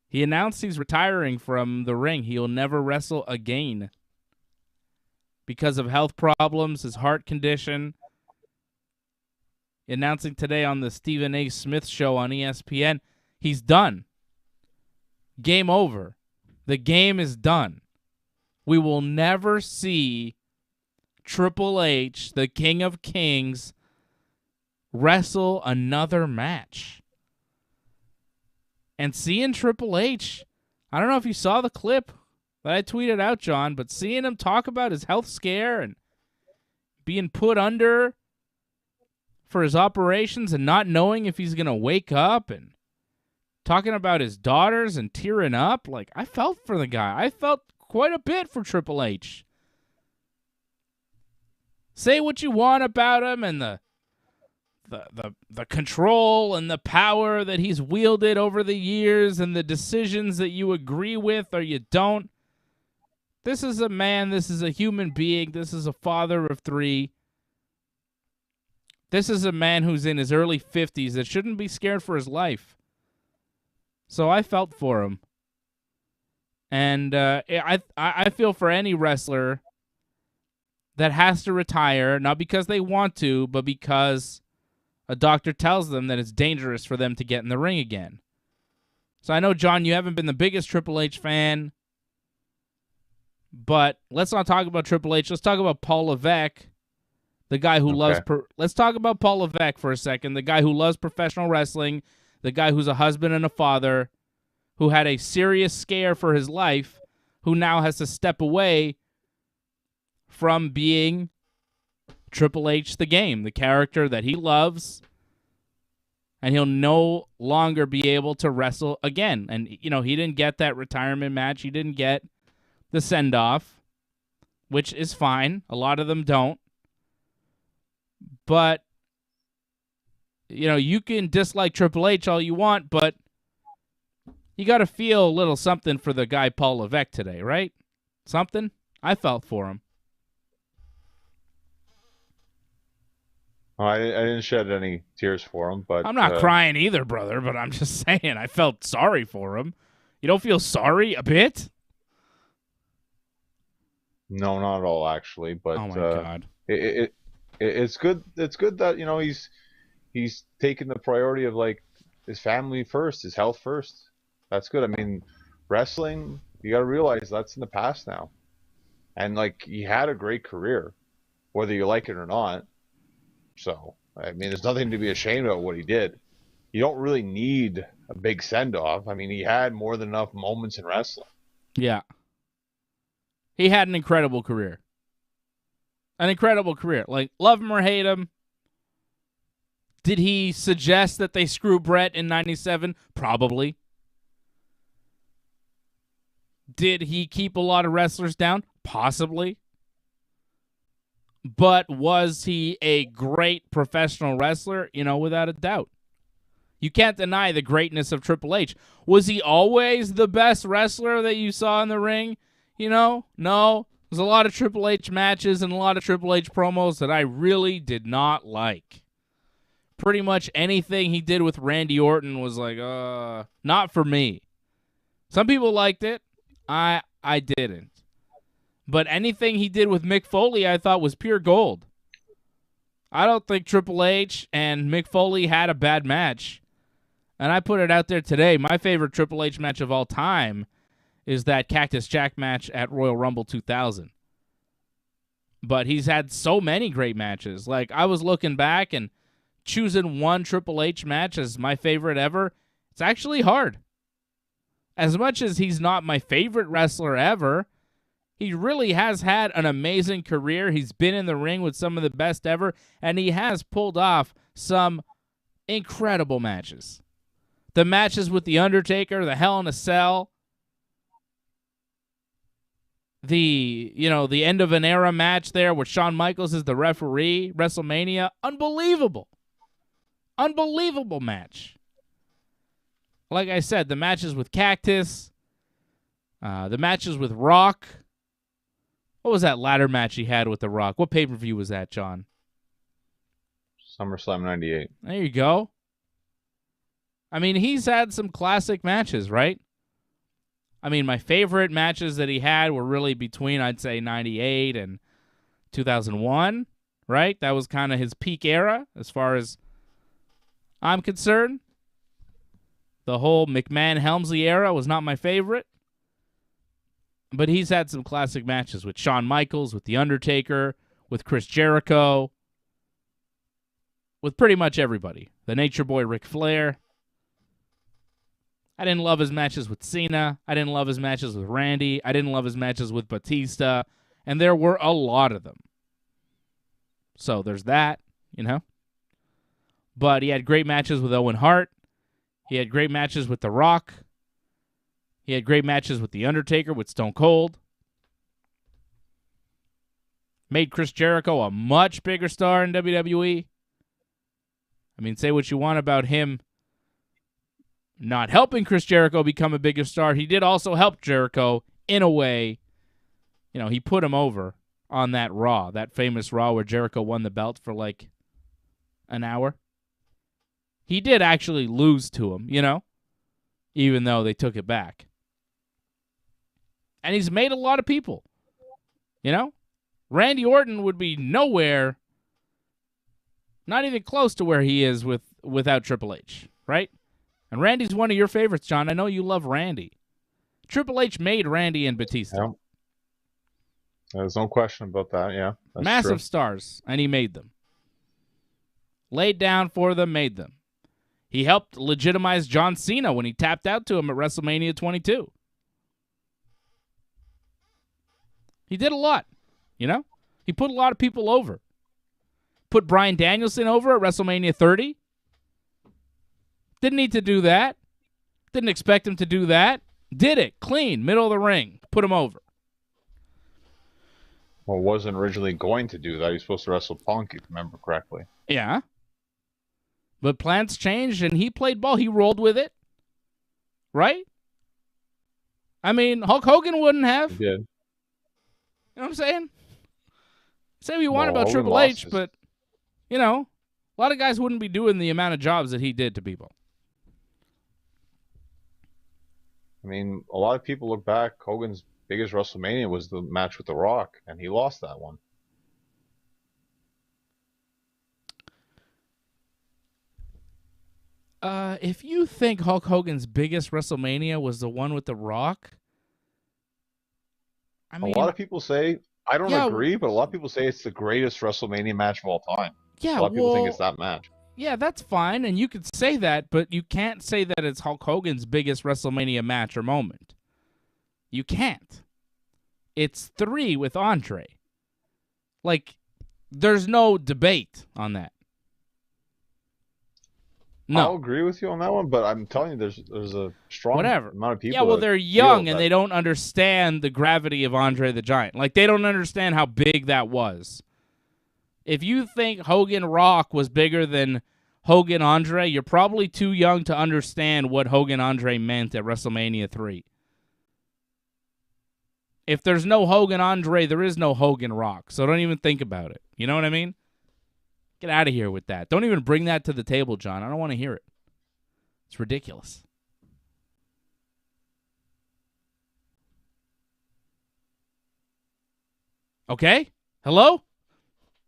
He announced he's retiring from the ring. He'll never wrestle again because of health problems, his heart condition. Announcing today on the Stephen A. Smith show on ESPN, he's done. Game over. The game is done. We will never see Triple H, the King of Kings, wrestle another match. And seeing Triple H, I don't know if you saw the clip that I tweeted out, John, but seeing him talk about his health scare and being put under for his operations and not knowing if he's going to wake up and talking about his daughters and tearing up, like, I felt for the guy. I felt quite a bit for Triple H. Say what you want about him and the control and the power that he's wielded over the years and the decisions that you agree with or you don't. This is a man. This is a human being. This is a father of three. This is a man who's in his early 50s that shouldn't be scared for his life. So I felt for him. And I feel for any wrestler that has to retire, not because they want to, but because a doctor tells them that it's dangerous for them to get in the ring again. So I know, John, you haven't been the biggest Triple H fan, but let's not talk about Triple H. Let's talk about Paul Levesque, the guy who loves... Let's talk about Paul Levesque for a second, the guy who loves professional wrestling, the guy who's a husband and a father, who had a serious scare for his life, who now has to step away from being Triple H the Game, the character that he loves, and he'll no longer be able to wrestle again. And, you know, he didn't get that retirement match. He didn't get the send-off, which is fine. A lot of them don't. But, you know, you can dislike Triple H all you want, but you got to feel a little something for the guy Paul Levesque today, right? Something? I felt for him. I didn't shed any tears for him, but... I'm not crying either, brother, but I'm just saying I felt sorry for him. You don't feel sorry a bit? No, not at all, actually. But oh, my God. It's good. It's good that, you know, he's taken the priority of, like, his family first, his health first. That's good. I mean, wrestling, you got to realize that's in the past now. And, like, he had a great career, whether you like it or not. So, I mean, there's nothing to be ashamed of what he did. You don't really need a big send-off. I mean, he had more than enough moments in wrestling. Yeah. He had an incredible career. An incredible career. Like, love him or hate him. Did he suggest that they screw Brett in 97? Probably. Did he keep a lot of wrestlers down? Possibly. But was he a great professional wrestler? You know, without a doubt. You can't deny the greatness of Triple H. Was he always the best wrestler that you saw in the ring? You know, no. There's a lot of Triple H matches and a lot of Triple H promos that I really did not like. Pretty much anything he did with Randy Orton was like, not for me. Some people liked it. I didn't. But anything he did with Mick Foley I thought was pure gold. I don't think Triple H and Mick Foley had a bad match. And I put it out there today. My favorite Triple H match of all time is that Cactus Jack match at Royal Rumble 2000. But he's had so many great matches. Like, I was looking back and choosing one Triple H match as my favorite ever, it's actually hard. As much as he's not my favorite wrestler ever, he really has had an amazing career. He's been in the ring with some of the best ever, and he has pulled off some incredible matches. The matches with The Undertaker, the Hell in a Cell, the end of an era match there where Shawn Michaels is the referee, WrestleMania, unbelievable. Unbelievable match. Like I said, the matches with Cactus, the matches with Rock. What was that ladder match he had with The Rock? What pay-per-view was that, John? SummerSlam 98. There you go. I mean, he's had some classic matches, right? I mean, my favorite matches that he had were really between, I'd say, 98 and 2001, right? That was kind of his peak era as far as I'm concerned. The whole McMahon-Helmsley era was not my favorite. But he's had some classic matches with Shawn Michaels, with The Undertaker, with Chris Jericho, with pretty much everybody. The Nature Boy Ric Flair. I didn't love his matches with Cena. I didn't love his matches with Randy. I didn't love his matches with Batista. And there were a lot of them. So there's that, But he had great matches with Owen Hart. He had great matches with The Rock. He had great matches with The Undertaker, with Stone Cold. Made Chris Jericho a much bigger star in WWE. I mean, say what you want about him not helping Chris Jericho become a bigger star. He did also help Jericho in a way. He put him over on that Raw, that famous Raw where Jericho won the belt for like an hour. He did actually lose to him, even though they took it back. And he's made a lot of people, Randy Orton would be nowhere, not even close to where he is without Triple H, right? And Randy's one of your favorites, John. I know you love Randy. Triple H made Randy and Batista. Yeah. There's no question about that, yeah. That's massive true. Stars, and he made them. Laid down for them, made them. He helped legitimize John Cena when he tapped out to him at WrestleMania 22. He did a lot, He put a lot of people over. Put Bryan Danielson over at WrestleMania 30. Didn't need to do that. Didn't expect him to do that. Did it. Clean. Middle of the ring. Put him over. Well, wasn't originally going to do that. He was supposed to wrestle Punk, if you remember correctly. Yeah. But plans changed, and he played ball. He rolled with it. Right? I mean, Hulk Hogan wouldn't have. He did. You know what I'm saying? Say what you want about Hogan Triple H, his... but, a lot of guys wouldn't be doing the amount of jobs that he did to people. I mean, a lot of people look back, Hogan's biggest WrestleMania was the match with The Rock, and he lost that one. If you think Hulk Hogan's biggest WrestleMania was the one with The Rock, I mean, a lot of people say, I don't agree, but a lot of people say it's the greatest WrestleMania match of all time. Yeah, a lot of people think it's that match. Yeah, that's fine, and you could say that, but you can't say that it's Hulk Hogan's biggest WrestleMania match or moment. You can't. It's 3 with Andre. Like, there's no debate on that. No. I'll agree with you on that one, but I'm telling you, there's a strong amount of people. Yeah, well, they're young and they don't understand the gravity of Andre the Giant. Like, they don't understand how big that was. If you think Hogan Rock was bigger than Hogan Andre, you're probably too young to understand what Hogan Andre meant at WrestleMania 3. If there's no Hogan Andre, there is no Hogan Rock. So don't even think about it. You know what I mean? Get out of here with that. Don't even bring that to the table, John. I don't want to hear it. It's ridiculous. Okay? Hello?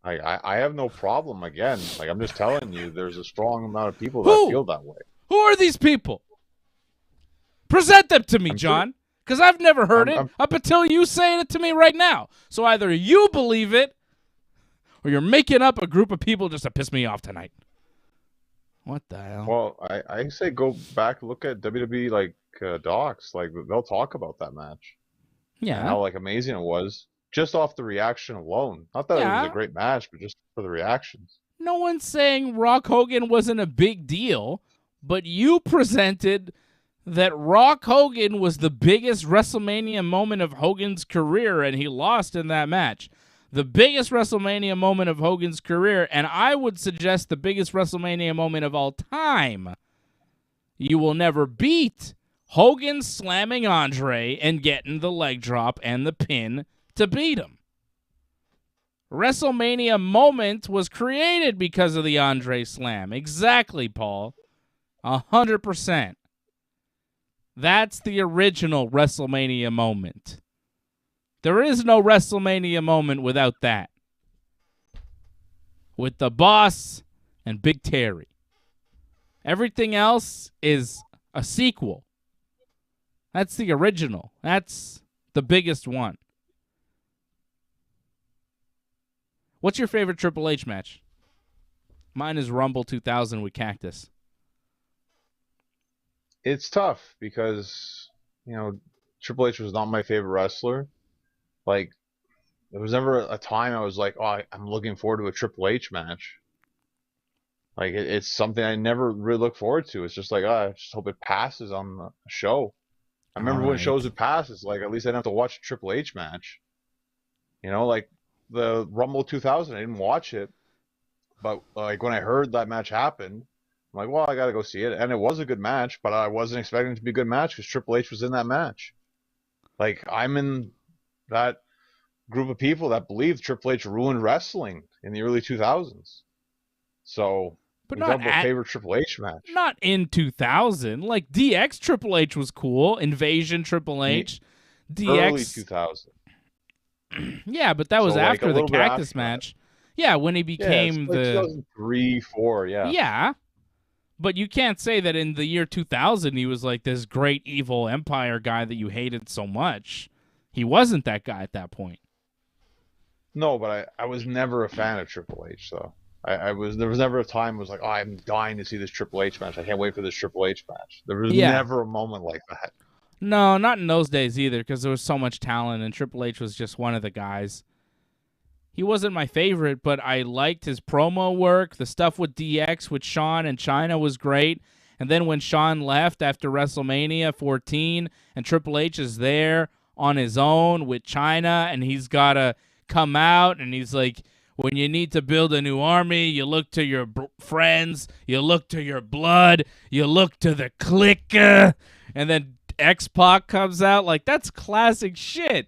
I have no problem. Again, like I'm just telling you, there's a strong amount of people that feel that way. Who are these people? Present them to me, John. Because I've never heard it up until you saying it to me right now. So either you believe it, or you're making up a group of people just to piss me off tonight. What the hell? Well, I say go back, look at WWE docs. Like they'll talk about that match. Yeah. And how amazing it was. Just off the reaction alone. Not that it was a great match, but just for the reactions. No one's saying Rock Hogan wasn't a big deal, but you presented that Rock Hogan was the biggest WrestleMania moment of Hogan's career, and he lost in that match. The biggest WrestleMania moment of Hogan's career, and I would suggest the biggest WrestleMania moment of all time. You will never beat Hogan slamming Andre and getting the leg drop and the pin to beat him. WrestleMania moment was created because of the Andre slam. Exactly, Paul. 100%. That's the original WrestleMania moment. There is no WrestleMania moment without that. With the Boss and Big Terry. Everything else is a sequel. That's the original. That's the biggest one. What's your favorite Triple H match? Mine is Rumble 2000 with Cactus. It's tough because, Triple H was not my favorite wrestler. Like, there was never a time I was like, oh, I'm looking forward to a Triple H match. Like, it's something I never really look forward to. It's just like, I just hope it passes on the show. I remember when shows would pass, it's like, at least I didn't have to watch a Triple H match. Like the Rumble 2000, I didn't watch it. But, when I heard that match happened, I'm like, well, I got to go see it. And it was a good match, but I wasn't expecting it to be a good match because Triple H was in that match. Like, I'm in that group of people that believe Triple H ruined wrestling in the early 2000s. So, but not my favorite Triple H match. Not in 2000. Like, DX Triple H was cool. Invasion Triple H. DX. Early 2000. Yeah, but that was after the Cactus match. Yeah, when he became the 2003, 2004, yeah. Yeah. But you can't say that in the year 2000 he was like this great evil empire guy that you hated so much. He wasn't that guy at that point. No, but I was never a fan of Triple H, though. There was never a time I was like, oh, I'm dying to see this Triple H match. I can't wait for this Triple H match. There was never a moment like that. No, not in those days either, because there was so much talent, and Triple H was just one of the guys. He wasn't my favorite, but I liked his promo work. The stuff with DX, with Shawn and Chyna was great. And then when Shawn left after WrestleMania 14 and Triple H is there on his own with Chyna, and he's got to come out, and he's like, when you need to build a new army, you look to your friends, you look to your blood, you look to the clique, and then X-Pac comes out. Like, that's classic shit.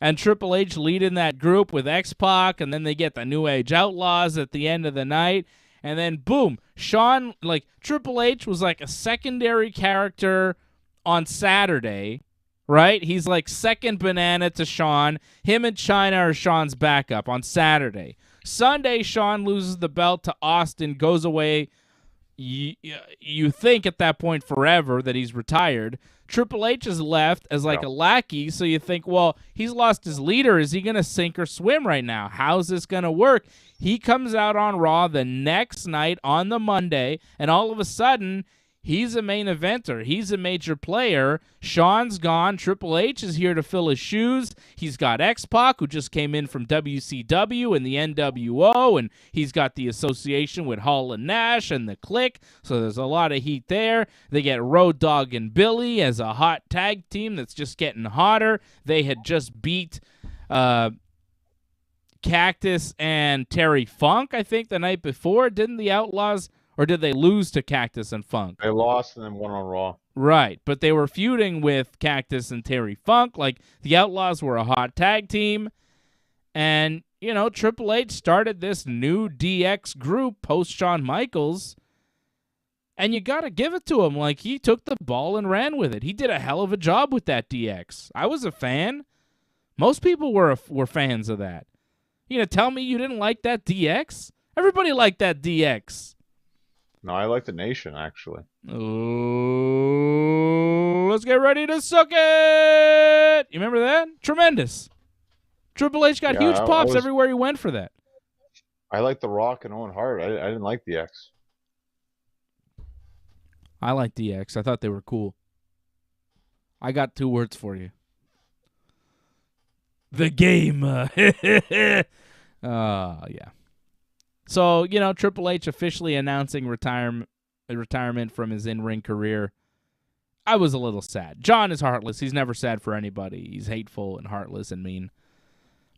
And Triple H leading that group with X-Pac, and then they get the New Age Outlaws at the end of the night. And then, boom, Shawn, Triple H was like a secondary character on Saturday, right? He's like second banana to Shawn. Him and Chyna are Shawn's backup on Saturday. Sunday, Shawn loses the belt to Austin, goes away. You think at that point forever that he's retired. Triple H is left as a lackey, so you think, well, he's lost his leader. Is he going to sink or swim right now? How's this going to work? He comes out on Raw the next night on the Monday, and all of a sudden, he's a main eventer. He's a major player. Shawn's gone. Triple H is here to fill his shoes. He's got X-Pac, who just came in from WCW and the NWO, and he's got the association with Holland Nash and the Clique, so there's a lot of heat there. They get Road Dogg and Billy as a hot tag team that's just getting hotter. They had just beat Cactus and Terry Funk, I think, the night before. Didn't the Outlaws... Or did they lose to Cactus and Funk? They lost and then won on Raw. Right, but they were feuding with Cactus and Terry Funk. Like, the Outlaws were a hot tag team. And, you know, Triple H started this new DX group post Shawn Michaels. And you got to give it to him. Like, he took the ball and ran with it. He did a hell of a job with that DX. I was a fan. Most people were fans of that. You gonna tell me you didn't like that DX? Everybody liked that DX. No, I like the Nation, actually. Oh, let's get ready to suck it. You remember that? Tremendous. Triple H got huge pops everywhere he went for that. I like The Rock and Owen Hart. I didn't like DX. I like DX. I thought they were cool. I got 2 words for you. The game. Yeah. So, you know, Triple H officially announcing retirement from his in-ring career. I was a little sad. John is heartless. He's never sad for anybody. He's hateful and heartless and mean.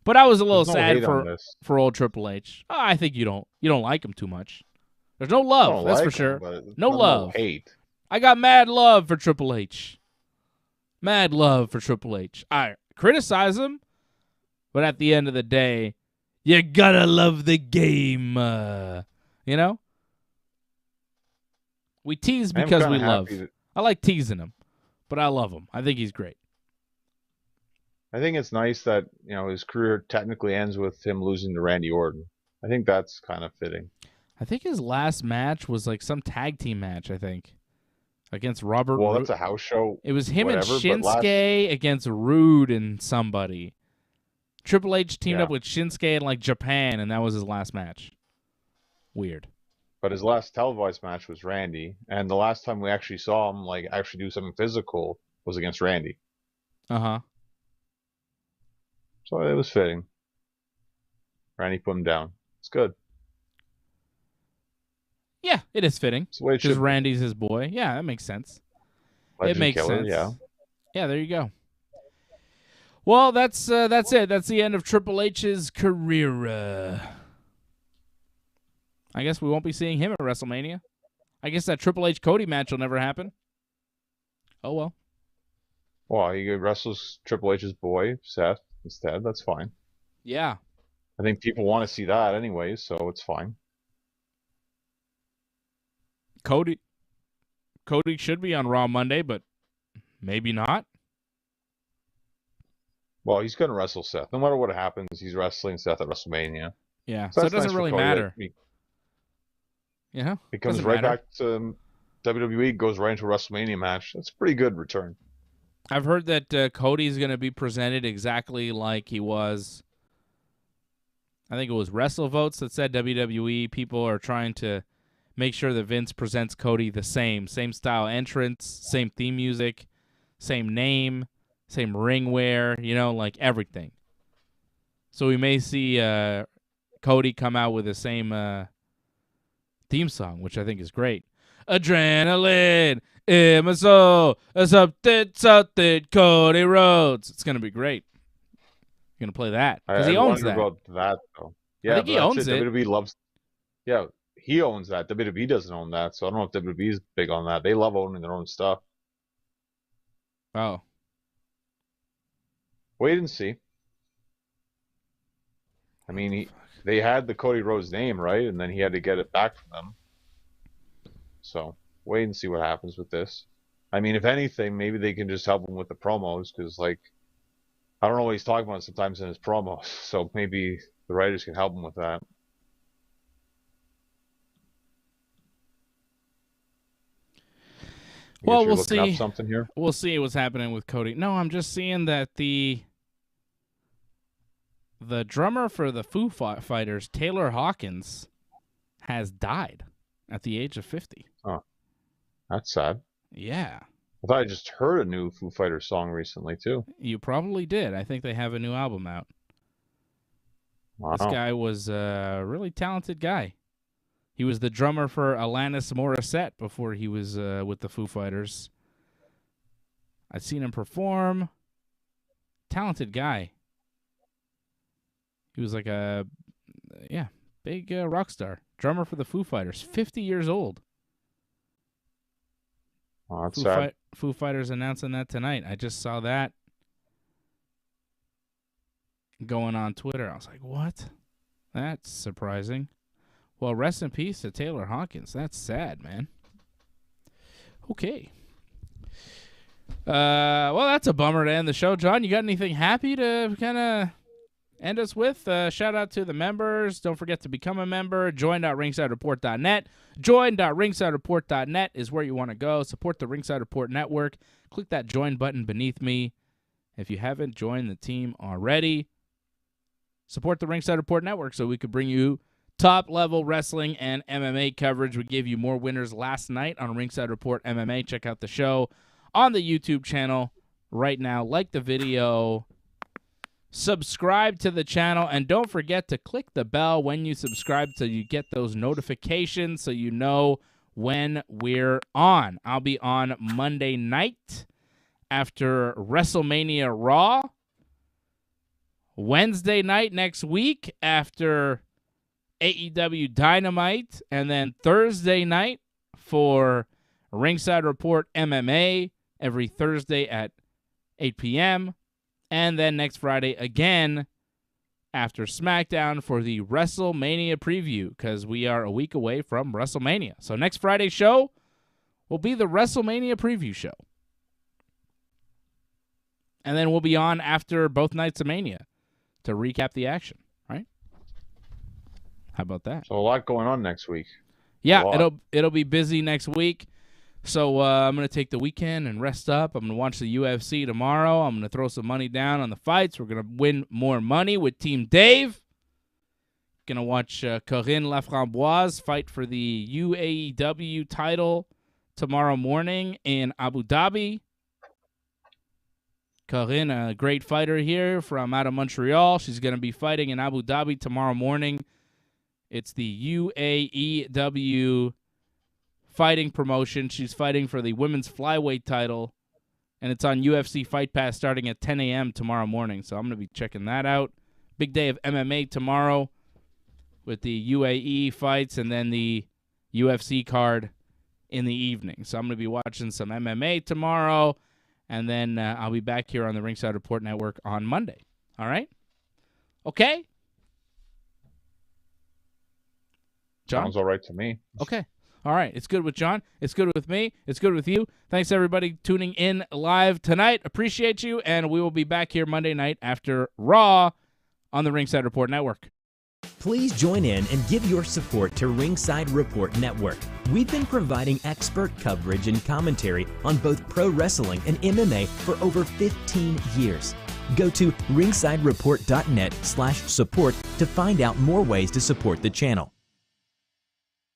But I was a little sad for old Triple H. Oh, I think you don't like him too much. There's no love, that's for sure. No love. Hate. I got mad love for Triple H. Mad love for Triple H. I criticize him, but at the end of the day, you gotta love the game. You know? We tease because we love. I like teasing him, but I love him. I think he's great. I think it's nice that, you know, his career technically ends with him losing to Randy Orton. I think that's kind of fitting. I think his last match was like some tag team match, I think, against Robert Well, that's a house show. It was him and Shinsuke against Rude and somebody. Triple H teamed up with Shinsuke in like Japan, and that was his last match. Weird. But his last televised match was Randy, and the last time we actually saw him like actually do something physical was against Randy. Uh-huh. So it was fitting. Randy put him down. It's good. Yeah, it is fitting. Because Randy's his boy. Yeah, that makes sense. Legend it makes killer, sense. Yeah. Yeah, there you go. Well, that's it. That's the end of Triple H's career. I guess we won't be seeing him at WrestleMania. I guess that Triple H Cody match will never happen. Oh well. Well, he wrestles Triple H's boy, Seth, instead. That's fine. Yeah. I think people want to see that anyway, so it's fine. Cody should be on Raw Monday, but maybe not. Well, he's going to wrestle Seth. No matter what happens, he's wrestling Seth at WrestleMania. Yeah, so it doesn't really matter. He comes right back to WWE, goes right into a WrestleMania match. That's a pretty good return. I've heard that Cody's going to be presented exactly like he was. I think it was WrestleVotes that said WWE people are trying to make sure that Vince presents Cody the same style entrance, same theme music, same name, same ring wear, you know, like everything. So we may see Cody come out with the same theme song, which I think is great. Adrenaline in my soul, something, Cody Rhodes. It's going to be great. You're going to play that because he owns that. About that, though. Yeah, I think he owns it. WWE loves. Yeah, he owns that. WWE doesn't own that, so I don't know if WWE is big on that. They love owning their own stuff. Oh. Wait and see. I mean, they had the Cody Rhodes name, right? And then he had to get it back from them. So, wait and see what happens with this. I mean, if anything, maybe they can just help him with the promos, because, like, I don't know what he's talking about sometimes in his promos, so maybe the writers can help him with that. Well, we'll see. Up something here? We'll see what's happening with Cody. No, I'm just seeing that the drummer for the Foo Fighters, Taylor Hawkins, has died at the age of 50. Oh, that's sad. Yeah. I thought I just heard a new Foo Fighters song recently, too. You probably did. I think they have a new album out. Wow. This guy was a really talented guy. He was the drummer for Alanis Morissette before he was with the Foo Fighters. I've seen him perform. Talented guy. He was like a, big rock star. drummer for the Foo Fighters, 50 years old. Oh, that's sad. Foo Fighters announcing that tonight. I just saw that going on Twitter. I was like, what? That's surprising. Well, rest in peace to Taylor Hawkins. That's sad, man. Okay. Well, that's a bummer to end the show. John, you got anything happy to kind of end us with? Shout out to the members. Don't forget to become a member. Join.ringsidereport.net. Join.ringsidereport.net is where you want to go. Support the Ringside Report Network. Click that join button beneath me. If you haven't joined the team already, support the Ringside Report Network so we could bring you top-level wrestling and MMA coverage. We gave you more winners last night on Ringside Report MMA. Check out the show on the YouTube channel right now. Like the video, subscribe to the channel, and don't forget to click the bell when you subscribe so you get those notifications so you know when we're on. I'll be on Monday night after WrestleMania Raw, Wednesday night next week after AEW Dynamite, and then Thursday night for Ringside Report MMA every Thursday at 8 p.m., and then next Friday again after Smackdown for the WrestleMania preview, because we are a week away from WrestleMania. So next Friday's show will be the WrestleMania preview show. And then we'll be on after both nights of Mania to recap the action, right? How about that? So a lot going on next week. Yeah, it'll be busy next week. So I'm going to take the weekend and rest up. I'm going to watch the UFC tomorrow. I'm going to throw some money down on the fights. We're going to win more money with Team Dave. Going to watch Corinne Laframboise fight for the UAEW title tomorrow morning in Abu Dhabi. Corinne, a great fighter here from out of Montreal. She's going to be fighting in Abu Dhabi tomorrow morning. It's the UAEW fighting promotion. She's fighting for the women's flyweight title, and it's on UFC Fight Pass starting at 10 a.m. tomorrow morning, so I'm going to be checking that out. Big day of MMA tomorrow with the UAE fights and then the UFC card in the evening. So I'm going to be watching some MMA tomorrow, and then I'll be back here on the Ringside Report Network on Monday. All right? Okay? John? Sounds all right to me. Okay. All right. It's good with John. It's good with me. It's good with you. Thanks, everybody, tuning in live tonight. Appreciate you, and we will be back here Monday night after Raw on the Ringside Report Network. Please join in and give your support to Ringside Report Network. We've been providing expert coverage and commentary on both pro wrestling and MMA for over 15 years. Go to ringsidereport.net/support to find out more ways to support the channel.